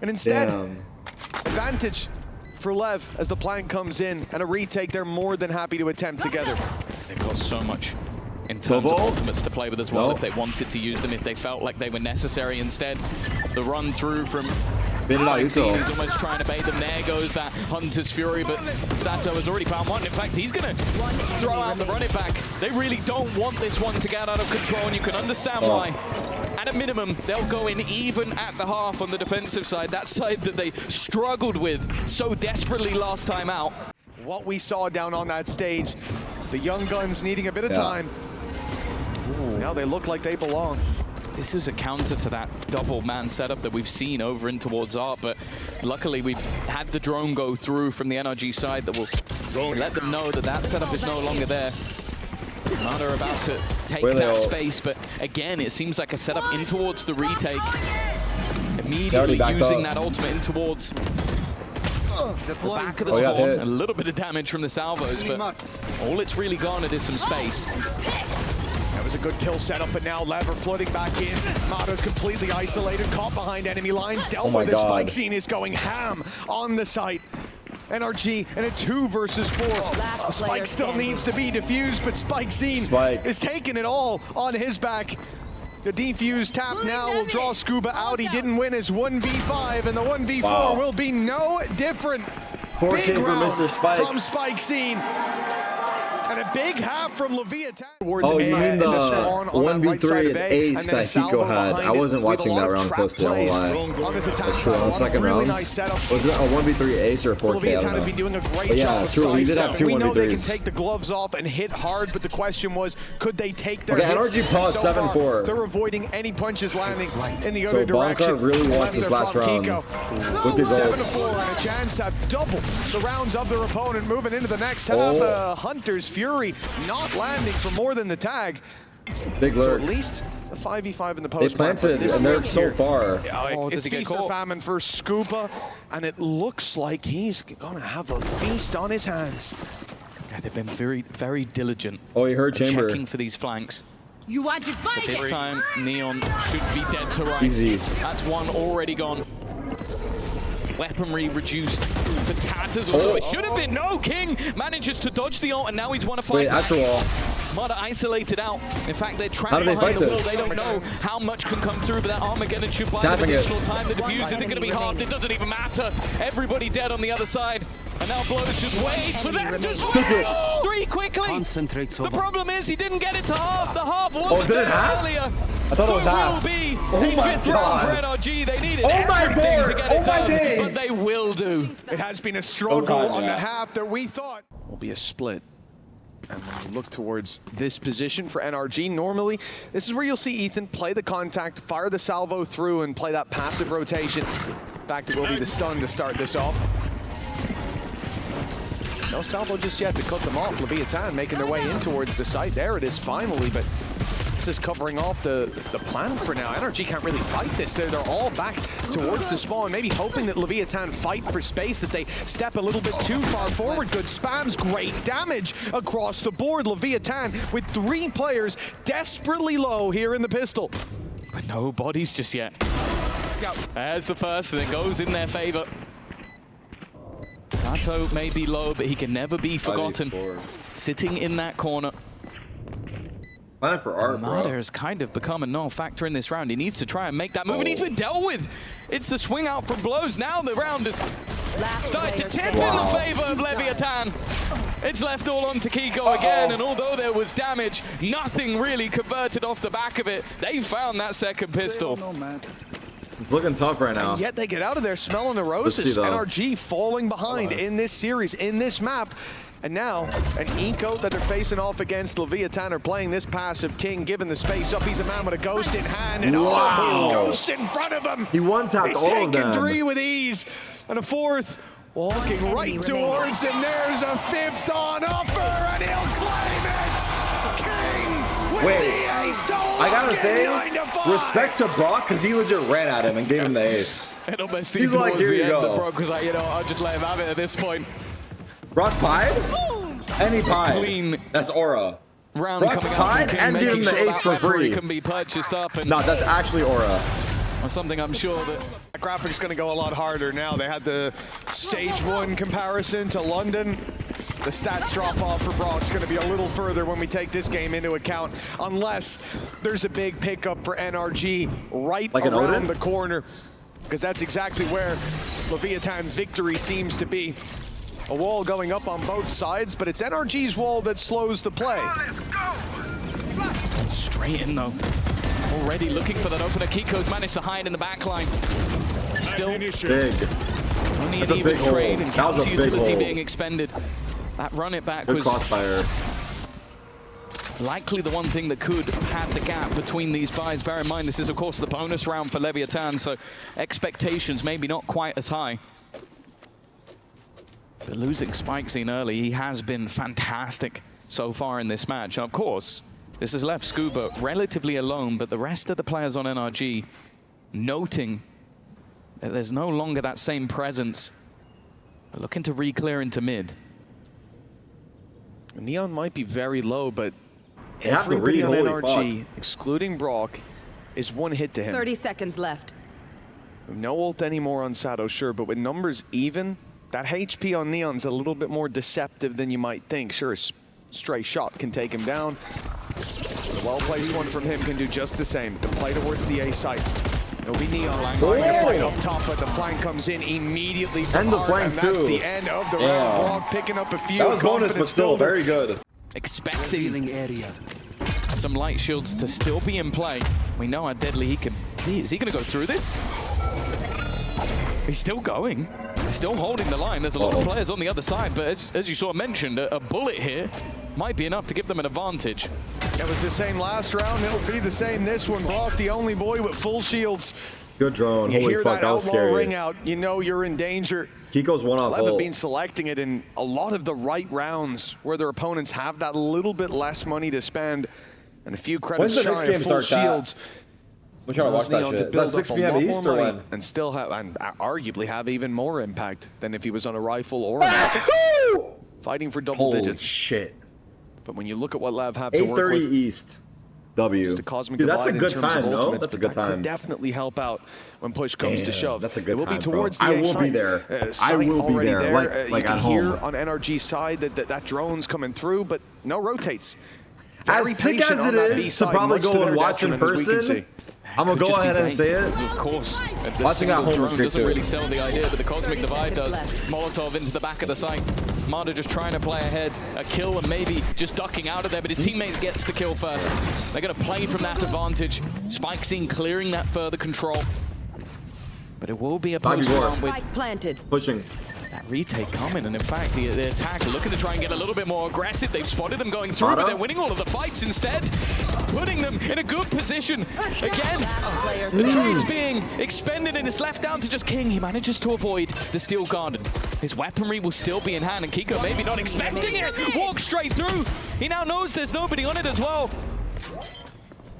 And instead, Damn. advantage for Lev as the plant comes in, and a retake they're more than happy to attempt together. They've got so much in terms of Sobol? ultimates to play with as well No. if they wanted to use them, if they felt like they were necessary. Instead, the run through from Been it out, Spike Yuto. He's almost trying to bait them. There goes that Hunter's Fury, but Sato has already found one. In fact, he's going to throw out the run it back. They really don't want this one to get out of control, and you can understand why. At a minimum, they'll go in even at the half on the defensive side, that side that they struggled with so desperately last time out. What we saw down on that stage, the young guns needing a bit of time. Now they look like they belong. This is a counter to that double man setup that we've seen over in towards Art, but luckily we've had the drone go through from the NRG side that will let them know that that setup is no longer there. Mata are about to take that space, but again, it seems like a setup in towards the retake. Immediately using that ultimate in towards the back of the spawn. A little bit of damage from the salvos, but all it's really garnered is some space. That was a good kill setup, but now Lever floating back in. Mata's completely isolated, caught behind enemy lines. Delma, the spike scene is going ham on the site. NRG in a 2 versus 4. Spike still needs to be defused, but Spike scene is taking it all on his back. The defuse tap now will draw Scuba out. He didn't win his 1v5, and the 1v4 will be no different. 4K for Mr. Spike. From Spike scene. And a big half from Leviathan. Oh, you mean the 1v3 ace that Hiko had? I wasn't watching that round closely, I won't lie. That's true, on the second round. Was it a 1v3 ace or a 4K? Leviathan has been doing a great job of true, he did have two 1v3s. We know they can take the gloves off and hit hard, but the question was, could they take their hits? NRG paused 7-4. They're avoiding any punches landing in the other direction. So Bonka really wants this last round with his ults. 7-4 and a chance to have double the rounds of their opponent moving into the next. The Hunter's Fury not landing for more than the tag. Big lurk. So at least a 5v5 in the post. They planted and they're so far. It's feast or famine for Scuba, and it looks like he's gonna have a feast on his hands. Yeah, they've been very, very diligent. Oh, he heard Chamber. Checking for these flanks. You want to fight This time, Neon should be dead to rights. Easy. That's one already gone. Weaponry reduced to tatters. Also, it should have been. No, King manages to dodge the ult, and now he's won a fight. Wait, Astral Wall. Mada isolated out. In fact, they're trapped How do they behind fight the wall. this? They don't know how much can come through, but that Armageddon should buy them Tapping it. additional time. The defuse isn't going to be halved. It doesn't even matter. Everybody dead on the other side. And now Blows just waits for them to swing. 3 quickly. Concentrates The over. problem is he didn't get it to half. The half wasn't did it there half? earlier. I thought it was half. So it Oh will be my a 5th round for God. NRG. They needed Oh my everything Lord. to get Oh it my done, days. but they will do. It has been a struggle time, on yeah. the half that we thought will be a split. And when you look towards this position for NRG, normally this is where you'll see Ethan play the contact, fire the salvo through, and play that passive rotation. In fact, it will be the stun to start this off. No salvo just yet to cut them off. Leviathan making their way in towards the site. There it is finally, but this is covering off the plan for now. NRG can't really fight this. They're all back towards the spawn, maybe hoping that Leviathan fight for space, that they step a little bit too far forward. Good spams, great damage across the board. Leviathan with 3 players desperately low here in the pistol. But no bodies just yet. There's the first, and it goes in their favor. Sato may be low, but he can never be forgotten. Sitting in that corner. Plan for art, bro. Mada has kind of become a null factor in this round. He needs to try and make that move, and he's been dealt with. It's the swing out from Blows. Now the round is starting to tip in the favor of Leviathan. It's left all on to Kiko again, and although there was damage, nothing really converted off the back of it. They found that second pistol. It's looking tough right now. And yet they get out of there smelling the roses. NRG falling behind in this series, in this map. And now, an Eco that they're facing off against. Leviathan are playing this passive. King giving the space up. He's a man with a ghost in hand. And ghost in front of him. He one-tapped all of them. He's taking 3 with ease. And a 4th walking right towards him. There's a 5th on offer, and he'll claim it. King with the ace to I gotta say, respect to Brock, because he legit ran at him and gave him the ace. It almost seemed He's like, towards here the you end go. that Brock was like, you know, I'll just let him have it at this point. Brock pied? And he pied. Clean. That's Aura. Round Brock coming out pied from King, and give him making the sure ace that for referee free. can be purchased up. And No, that's actually Aura. something I'm sure that That graphic's going to go a lot harder now. They had the stage 1 comparison to London. The stats drop off for Brock's going to be a little further when we take this game into account, unless there's a big pickup for NRG right Like around the corner, because that's exactly where Leviathan's victory seems to be. A wall going up on both sides, but it's NRG's wall that slows the play. straight in though. Already looking for that opener. Kiko's managed to hide in the back line. Still Big. only That's an a even big trade hole. and That was a counter big utility hole. being expended. That run it back Good was crossfire. likely the one thing that could have the gap between these buys. Bear in mind, this is of course the bonus round for Leviathan, so expectations maybe not quite as high. But losing Spike Scene early, he has been fantastic so far in this match. And of course, this has left Scuba relatively alone, but the rest of the players on NRG noting that there's no longer that same presence. They're looking to re-clear into mid. Neon might be very low, but They have to everybody read, on holy NRG, fuck. excluding Brock, is 1 hit to him. 30 seconds left. No ult anymore on Sato, sure, but with numbers even, that HP on Neon's a little bit more deceptive than you might think. Sure, a stray shot can take him down. The well-placed one from him can do just the same. The play towards the A site. It'll be Neon trying to fight up top, but the flank comes in immediately from And the Art, flank and that's too. the end of the Yeah. round. Brock picking up a few. That was bonus, but confidence still builder. very good. Expecting Healing area. some light shields to still be in play. We know how deadly he can be. Is he going to go through this? He's still going. He's still holding the line. There's a lot of players on the other side, but as you saw mentioned, a bullet here might be enough to give them an advantage. It was the same last round. It'll be the same this one. Brock, the only boy with full shields. Good drone. You Holy hear fuck, that was outlaw ring scary. out, you know you're in danger. Kiko's one off LEV have ult. been selecting it in a lot of the right rounds where their opponents have that little bit less money to spend and a few credits When's the next shy game of full start, chat? shields. We're trying to watch that Neon shit. to Is that build 6 up a p.m. lot East more or money when? and still have, and arguably have even more impact than if he was on a rifle or a fighting for double Holy digits. shit. But when you look at what LEV have to work 8:30 with, East. W. just a cosmic Dude, that's a divide good in terms time, of no? ultimates, That's a but good that could time. definitely help out when push comes to Damn, shove. that's a good it will time, be bro. towards the I A will be site. there. I Site will be already there, like you can at hear home. on NRG's side that drone's coming through, but no rotates. As sick as it is to probably go and watch in person, I'm gonna go ahead and say it. Of course. Watching at home is great doesn't too. really sell the idea, but the Cosmic Divide does. Molotov into the back of the site. Marder just trying to play ahead. A kill and maybe just ducking out of there, but his teammates gets the kill first. They're gonna play from that advantage. Spike scene clearing that further control. But it will be a post-round with pushing. that retake coming, and in fact, the attack looking to try and get a little bit more aggressive. They've spotted them going through, but they're winning all of the fights instead, putting them in a good position. Again, the trade's being expended and it's left down to just King. He manages to avoid the Steel Garden. His weaponry will still be in hand, and Kiko maybe not expecting it. Walks straight through. He now knows there's nobody on it as well.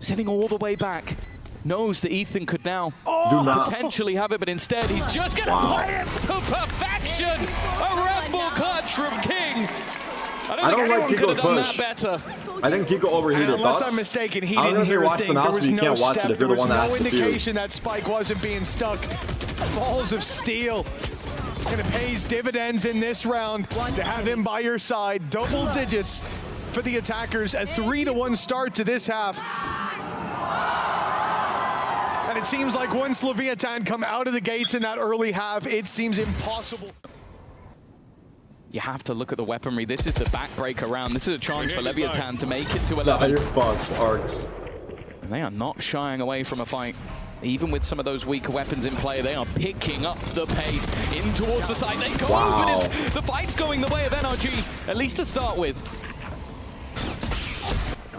Sitting all the way back. Knows that Ethan could now potentially have it, but instead he's just going to play it to perfection. A Red Bull clutch from King. I don't like Kiko's push. Better. I think Kiko overheated. Unless I'm mistaken, he didn't hear a thing. There was no step. There was no indication that Spike wasn't being stuck. Balls of steel. Gonna pay his dividends in this round to have him by your side. Double digits for the attackers. A 3-1 start to this half. And it seems like once Leviathan come out of the gates in that early half, it seems impossible. You have to look at the weaponry. This is the backbreaker round. This is a chance for Leviathan to make it to 11. You're fucked, Arcs. And they are not shying away from a fight. Even with some of those weaker weapons in play, they are picking up the pace in towards the side. They go, but the fight's going the way of NRG, at least to start with.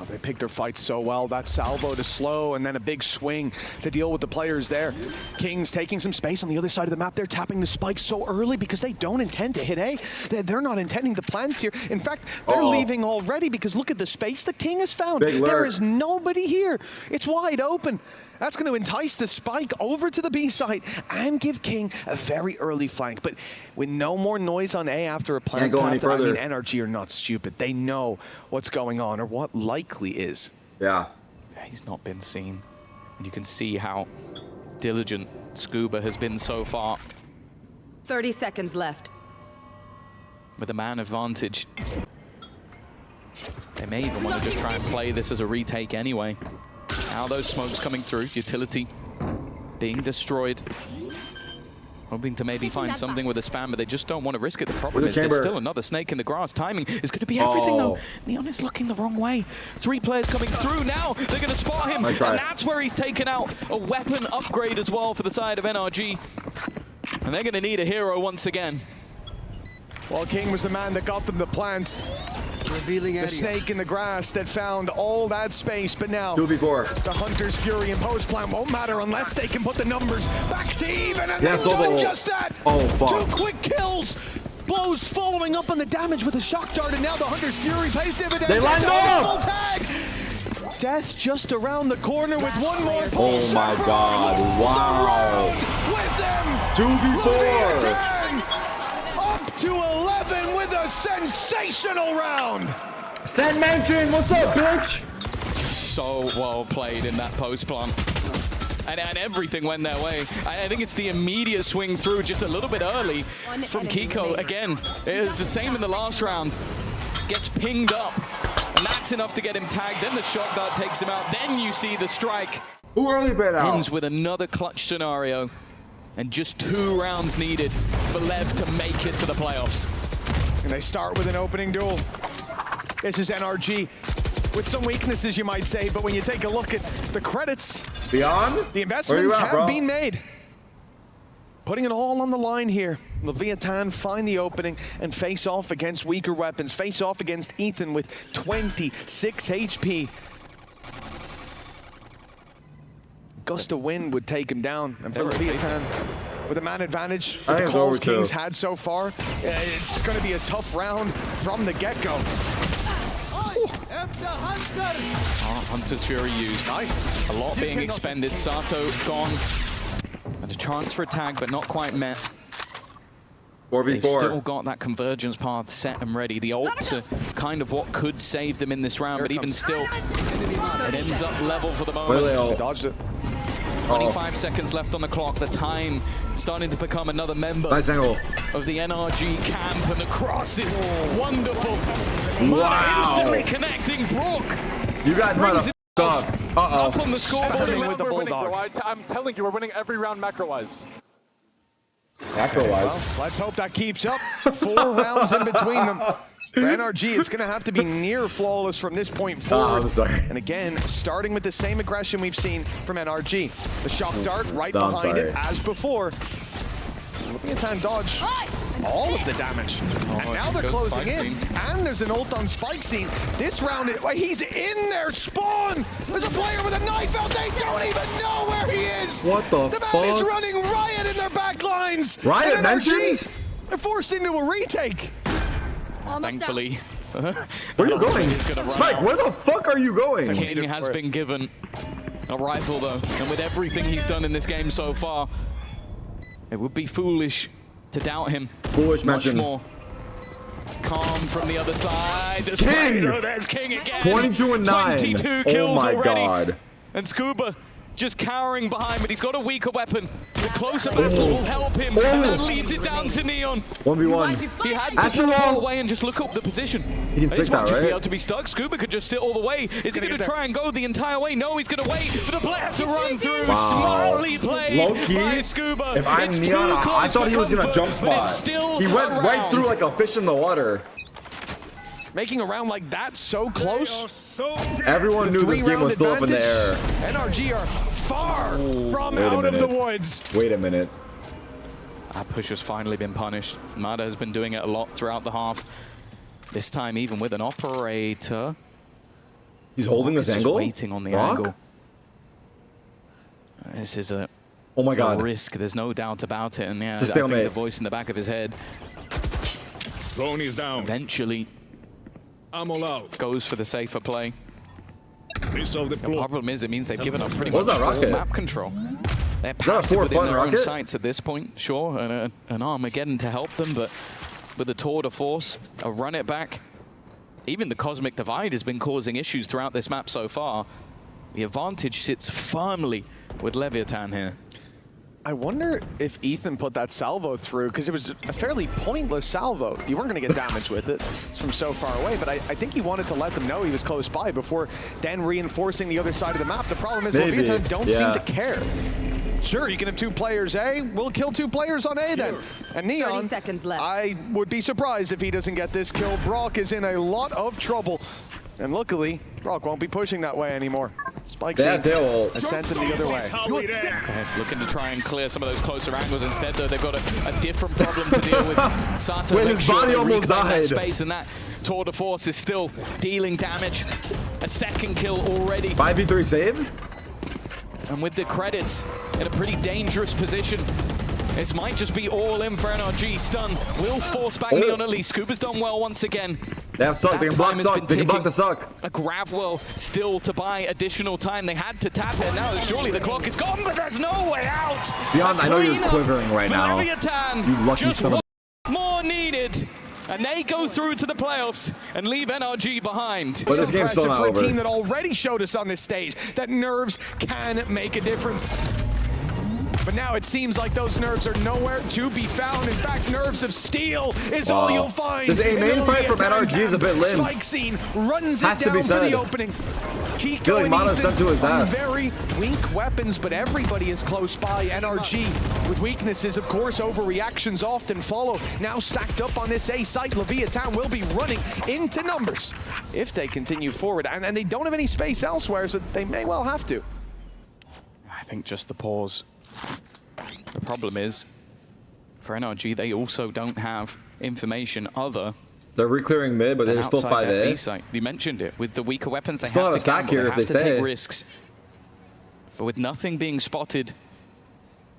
They picked their fights so well. That salvo to slow and then a big swing to deal with the players there. Kings taking some space on the other side of the map. They're tapping the spikes so early because they don't intend to hit A. They're not intending to plant here. In fact, they're leaving already because look at the space the King has found. There is nobody here. It's wide open. That's going to entice the spike over to the B site and give King a very early flank. But with no more noise on A after a plant tap, I mean, NRG are not stupid. They know what's going on, or what likely is. Yeah. He's not been seen. And you can see how diligent Scuba has been so far. 30 seconds left. With a man advantage. They may even want to just try and play this as a retake anyway. Now those smokes coming through, utility being destroyed. Hoping to maybe find something with a spam, but they just don't want to risk it. The problem is there's still another snake in the grass. Timing is going to be everything though. Neon is looking the wrong way. 3 players coming through now. They're going to spot him, and that's where he's taken out a weapon upgrade as well for the side of NRG. And they're going to need a hero once again. Well, King was the man that got them to plant. The snake in the grass that found all that space, but now 2v4. The Hunter's Fury and post plant won't matter unless they can put the numbers back to even, and they've done just that. 2 quick kills. Blows following up on the damage with a shock dart, and now the Hunter's Fury pays dividends. They lined up. Full tag. Death just around the corner with one more pulse. Oh my God! Wow! With them, 2v4. Up to 11 with a sensational round. Sand Mansion, what's up, bitch? So well played in that post plant. And everything went their way. I think it's the immediate swing through just a little bit early from Kiko. Again, it was the same in the last round. Gets pinged up, and that's enough to get him tagged. Then the shock dart takes him out. Then you see the strike. Who early been out? Ends with another clutch scenario. And just 2 rounds needed for LEV to make it to the playoffs. And they start with an opening duel. This is NRG with some weaknesses, you might say, but when you take a look at the credits, Beyond, the investments have been made. Putting it all on the line here. Leviathan find the opening and face off against weaker weapons. Face off against Ethan with 26 HP. Gust of wind would take him down, and for Leviathan, with a man advantage, with the calls Kings had so far, it's going to be a tough round from the get-go. Hunter's Fury used. Nice. A lot being expended. Sato gone. And a chance for a tag, but not quite met. 4v4. They've still got that convergence path set and ready. The ults are kind of what could save them in this round, but even still, it ends up level for the moment. They dodged it. 25 seconds left on the clock. The time starting to become another member Nice angle. of the NRG camp, and the cross is wonderful. Wow. Instantly connecting Brock. You guys might have up. Up on the scoreboard with the Bulldog. I'm telling you, we're winning every round macro-wise. Macro-wise. Well, let's hope that keeps up. 4 rounds in between them. For NRG, it's going to have to be near flawless from this point forward. I'm sorry. And again, starting with the same aggression we've seen from NRG. The shock dart right behind it, as before. Leviathan dodge all of the damage. And now they're closing in. And there's an ult on Spike scene. This round, he's in their spawn. There's a player with a knife out. They don't even know where he is. What the fuck? The man is running riot in their back lines. Riot mentioned? They're forced into a retake. Thankfully. Where are you going? Spike, where the fuck are you going? King has been given a rifle though, and with everything he's done in this game so far, it would be foolish to doubt him. Foolish mention. Much more. Calm from the other side. King! There's King again. 22 and 9. 22 kills oh my already. God. And Scuba just cowering behind, but he's got a weaker weapon. The closer battle will help him, and that leaves it down to Neon. 1v1. He had to jump all the way and just look up the position. He can stick that, Just right? be able to be stuck. Scuba could just sit all the way. Is he going to try and go the entire way? No, he's going to wait for the player to run through. Wow. Smartly played Low-key, by Scuba. if I'm Neon, I thought he was going to jump spot. He went right through like a fish in the water. Making a round like that so close. Everyone knew this game was still up in the air. NRG are far from Wait a out of the minute. woods. Wait a minute. That push has finally been punished. Mada has been doing it a lot throughout the half. This time even with an operator. He's holding this Just angle? waiting on the Rock? angle. This is a Oh my God. risk, there's no doubt about it. And yeah, I Just think stalemate. the voice in the back of his head Drone is down. eventually I'm all out. goes for the safer play. Piece of the The plot. problem is, it means they've given up pretty What was much that full rocket? map control. They're that a passive within for-fun their own rocket? sights at this point, sure, and an Armageddon to help them, but with a tour de force, a run it back, even the Cosmic Divide has been causing issues throughout this map so far. The advantage sits firmly with Leviathan here. I wonder if Ethan put that salvo through, because it was a fairly pointless salvo. You weren't going to get damage with it. It's from so far away, but I think he wanted to let them know he was close by before then reinforcing the other side of the map. The problem is Leviathan don't seem to care. Sure, you can have 2 players A. We'll kill 2 players on A then. And Neon, 30 seconds left. I would be surprised if he doesn't get this kill. Brock is in a lot of trouble. And luckily, Brock won't be pushing that way anymore. Spike That's it. has sent him the other way. Looking to try and clear some of those closer angles. Instead, though, they've got a different problem to deal with. Sato Wait, makes his sure body they almost reclaim that died. space, and that tour de force is still dealing damage. A second kill already. 5v3 save? And with the credits in a pretty dangerous position. This might just be all in for NRG. Stun will force back Neon at least. Scuba's done well once again. They have suck. They can block suck. They can block the suck. A Gravwell still to buy additional time. They had to tap it. Now surely the clock is gone, but there's no way out. Beyond, I know you're quivering right now. Leviathan, You lucky just son of one more needed. And they go through to the playoffs and leave NRG behind. But this game's still not for a over. team that already showed us on this stage that nerves can make a difference. But now it seems like those nerves are nowhere to be found. In fact, nerves of steel is all you'll find. This main fight from NRG is a bit limp. Spike scene runs Has it to down be for said. the opening. Keep Feel like going, Mana's Ethan, sent to his on death. very weak weapons, but everybody is close by. NRG with weaknesses, of course, overreactions often follow. Now stacked up on this A site, Leviathan will be running into numbers if they continue forward. And they don't have any space elsewhere, so they may well have to. I think just the pause. The problem is, for NRG, they also don't have information other. They're re-clearing mid, but they're still outside that 5A. B site. You mentioned it. With the weaker weapons, they Still have have to a stack gamble, here they if have they to stay. take risks. But with nothing being spotted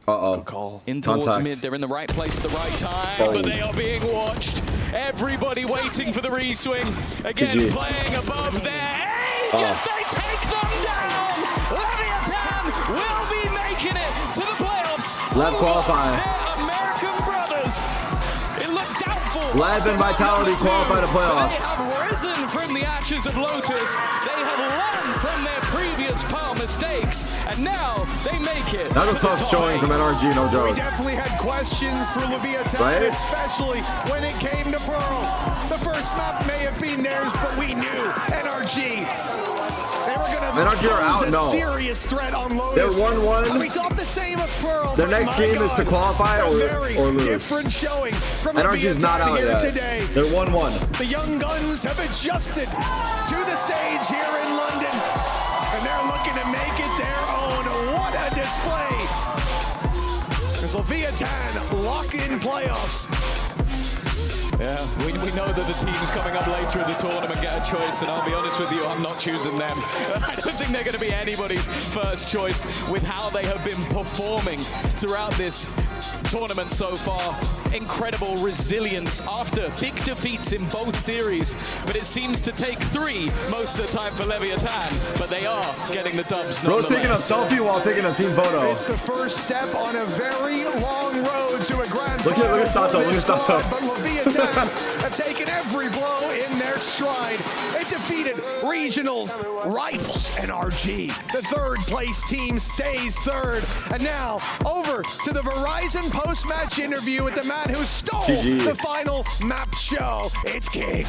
in towards Contact. mid, they're in the right place at the right time, Oh. but they are being watched. Everybody waiting for the re-swing. Again, GG. playing above there. Hey, just they take them down! Leviathan will be making it to the playoffs. Lev qualifying. Their American brothers. It looked doubtful LEV and Vitality qualify to playoffs. They have risen from the ashes of Lotus. They have learned from their previous power mistakes, and now they make it. That's a tough showing from NRG, no joke. We definitely had questions for Leviathan, right? Especially when it came to Pearl. The first map may have been theirs, but we knew NRG. They were going to out, no. serious threat on Lotus. They're 1-1. We thought the same of Pearl. Their next game is to qualify or lose. Different showing from NRG's not out here yet. Today. They're 1-1. The young guns have adjusted to the stage here in London, and they're looking to make it their own. What a display! There's Leviathan lock in playoffs. Yeah, we know that the teams coming up later in the tournament get a choice, and I'll be honest with you, I'm not choosing them. I don't think they're going to be anybody's first choice with how they have been performing throughout this tournament so far. Incredible resilience after big defeats in both series, but it seems to take 3 most of the time for Leviathan, but they are getting the dubs. Bro's taking a selfie while taking a team photo. It's the first step on a very long road to a grand final. Look at Sato, look at Sato. But Leviathan have taken every blow in their stride. They defeated regional rivals NRG. The third place team stays third. And now over to the Verizon post-match interview with the man who stole the final map show. It's King.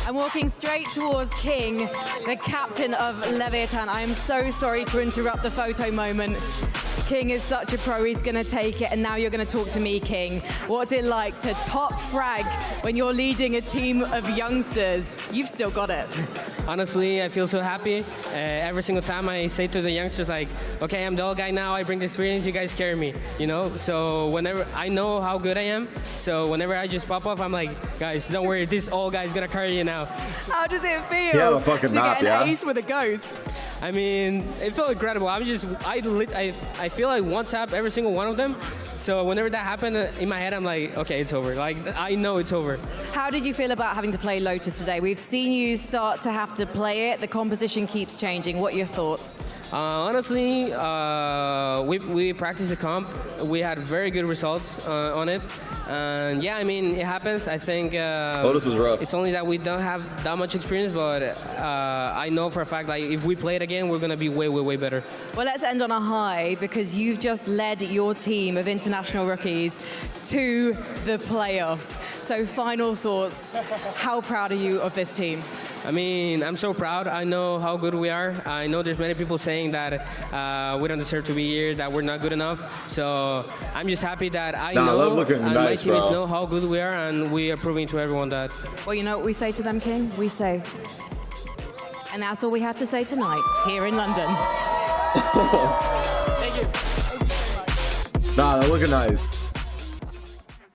I'm walking straight towards King, the captain of Leviathan. I am so sorry to interrupt the photo moment. King is such a pro, he's going to take it, and now you're going to talk to me, King. What's it like to top frag when you're leading a team of youngsters? You've still got it. Honestly, I feel so happy. Every single time I say to the youngsters, like, okay, I'm the old guy now, I bring the experience, you guys carry me, you know? So whenever, I know how good I am, so whenever I just pop off, I'm like, guys, don't worry, this old guy's going to carry you now. How does it feel he had a fucking to map, get an ace with a ghost? I mean, it felt incredible. I feel like one tap every single one of them. So whenever that happened in my head, I'm like, okay, it's over. Like, I know it's over. How did you feel about having to play Lotus today? We've seen you start to have to play it. The composition keeps changing. What are your thoughts? Honestly, we practiced the comp. We had very good results on it. And yeah, I mean, it happens. I think Lotus was rough. It's only that we don't have that much experience, but I know for a fact, like, if we play it again, we're going to be way, way, way better. Well, let's end on a high, because you've just led your team of international rookies to the playoffs. So final thoughts, how proud are you of this team? I mean, I'm so proud. I know how good we are. I know there's many people saying that we don't deserve to be here, that we're not good enough. So I'm just happy that I know and my teammates know how good we are, and we are proving to everyone that. Well, you know what we say to them, King? We say, and that's all we have to say tonight here in London. Thank you. Nah, they're looking nice.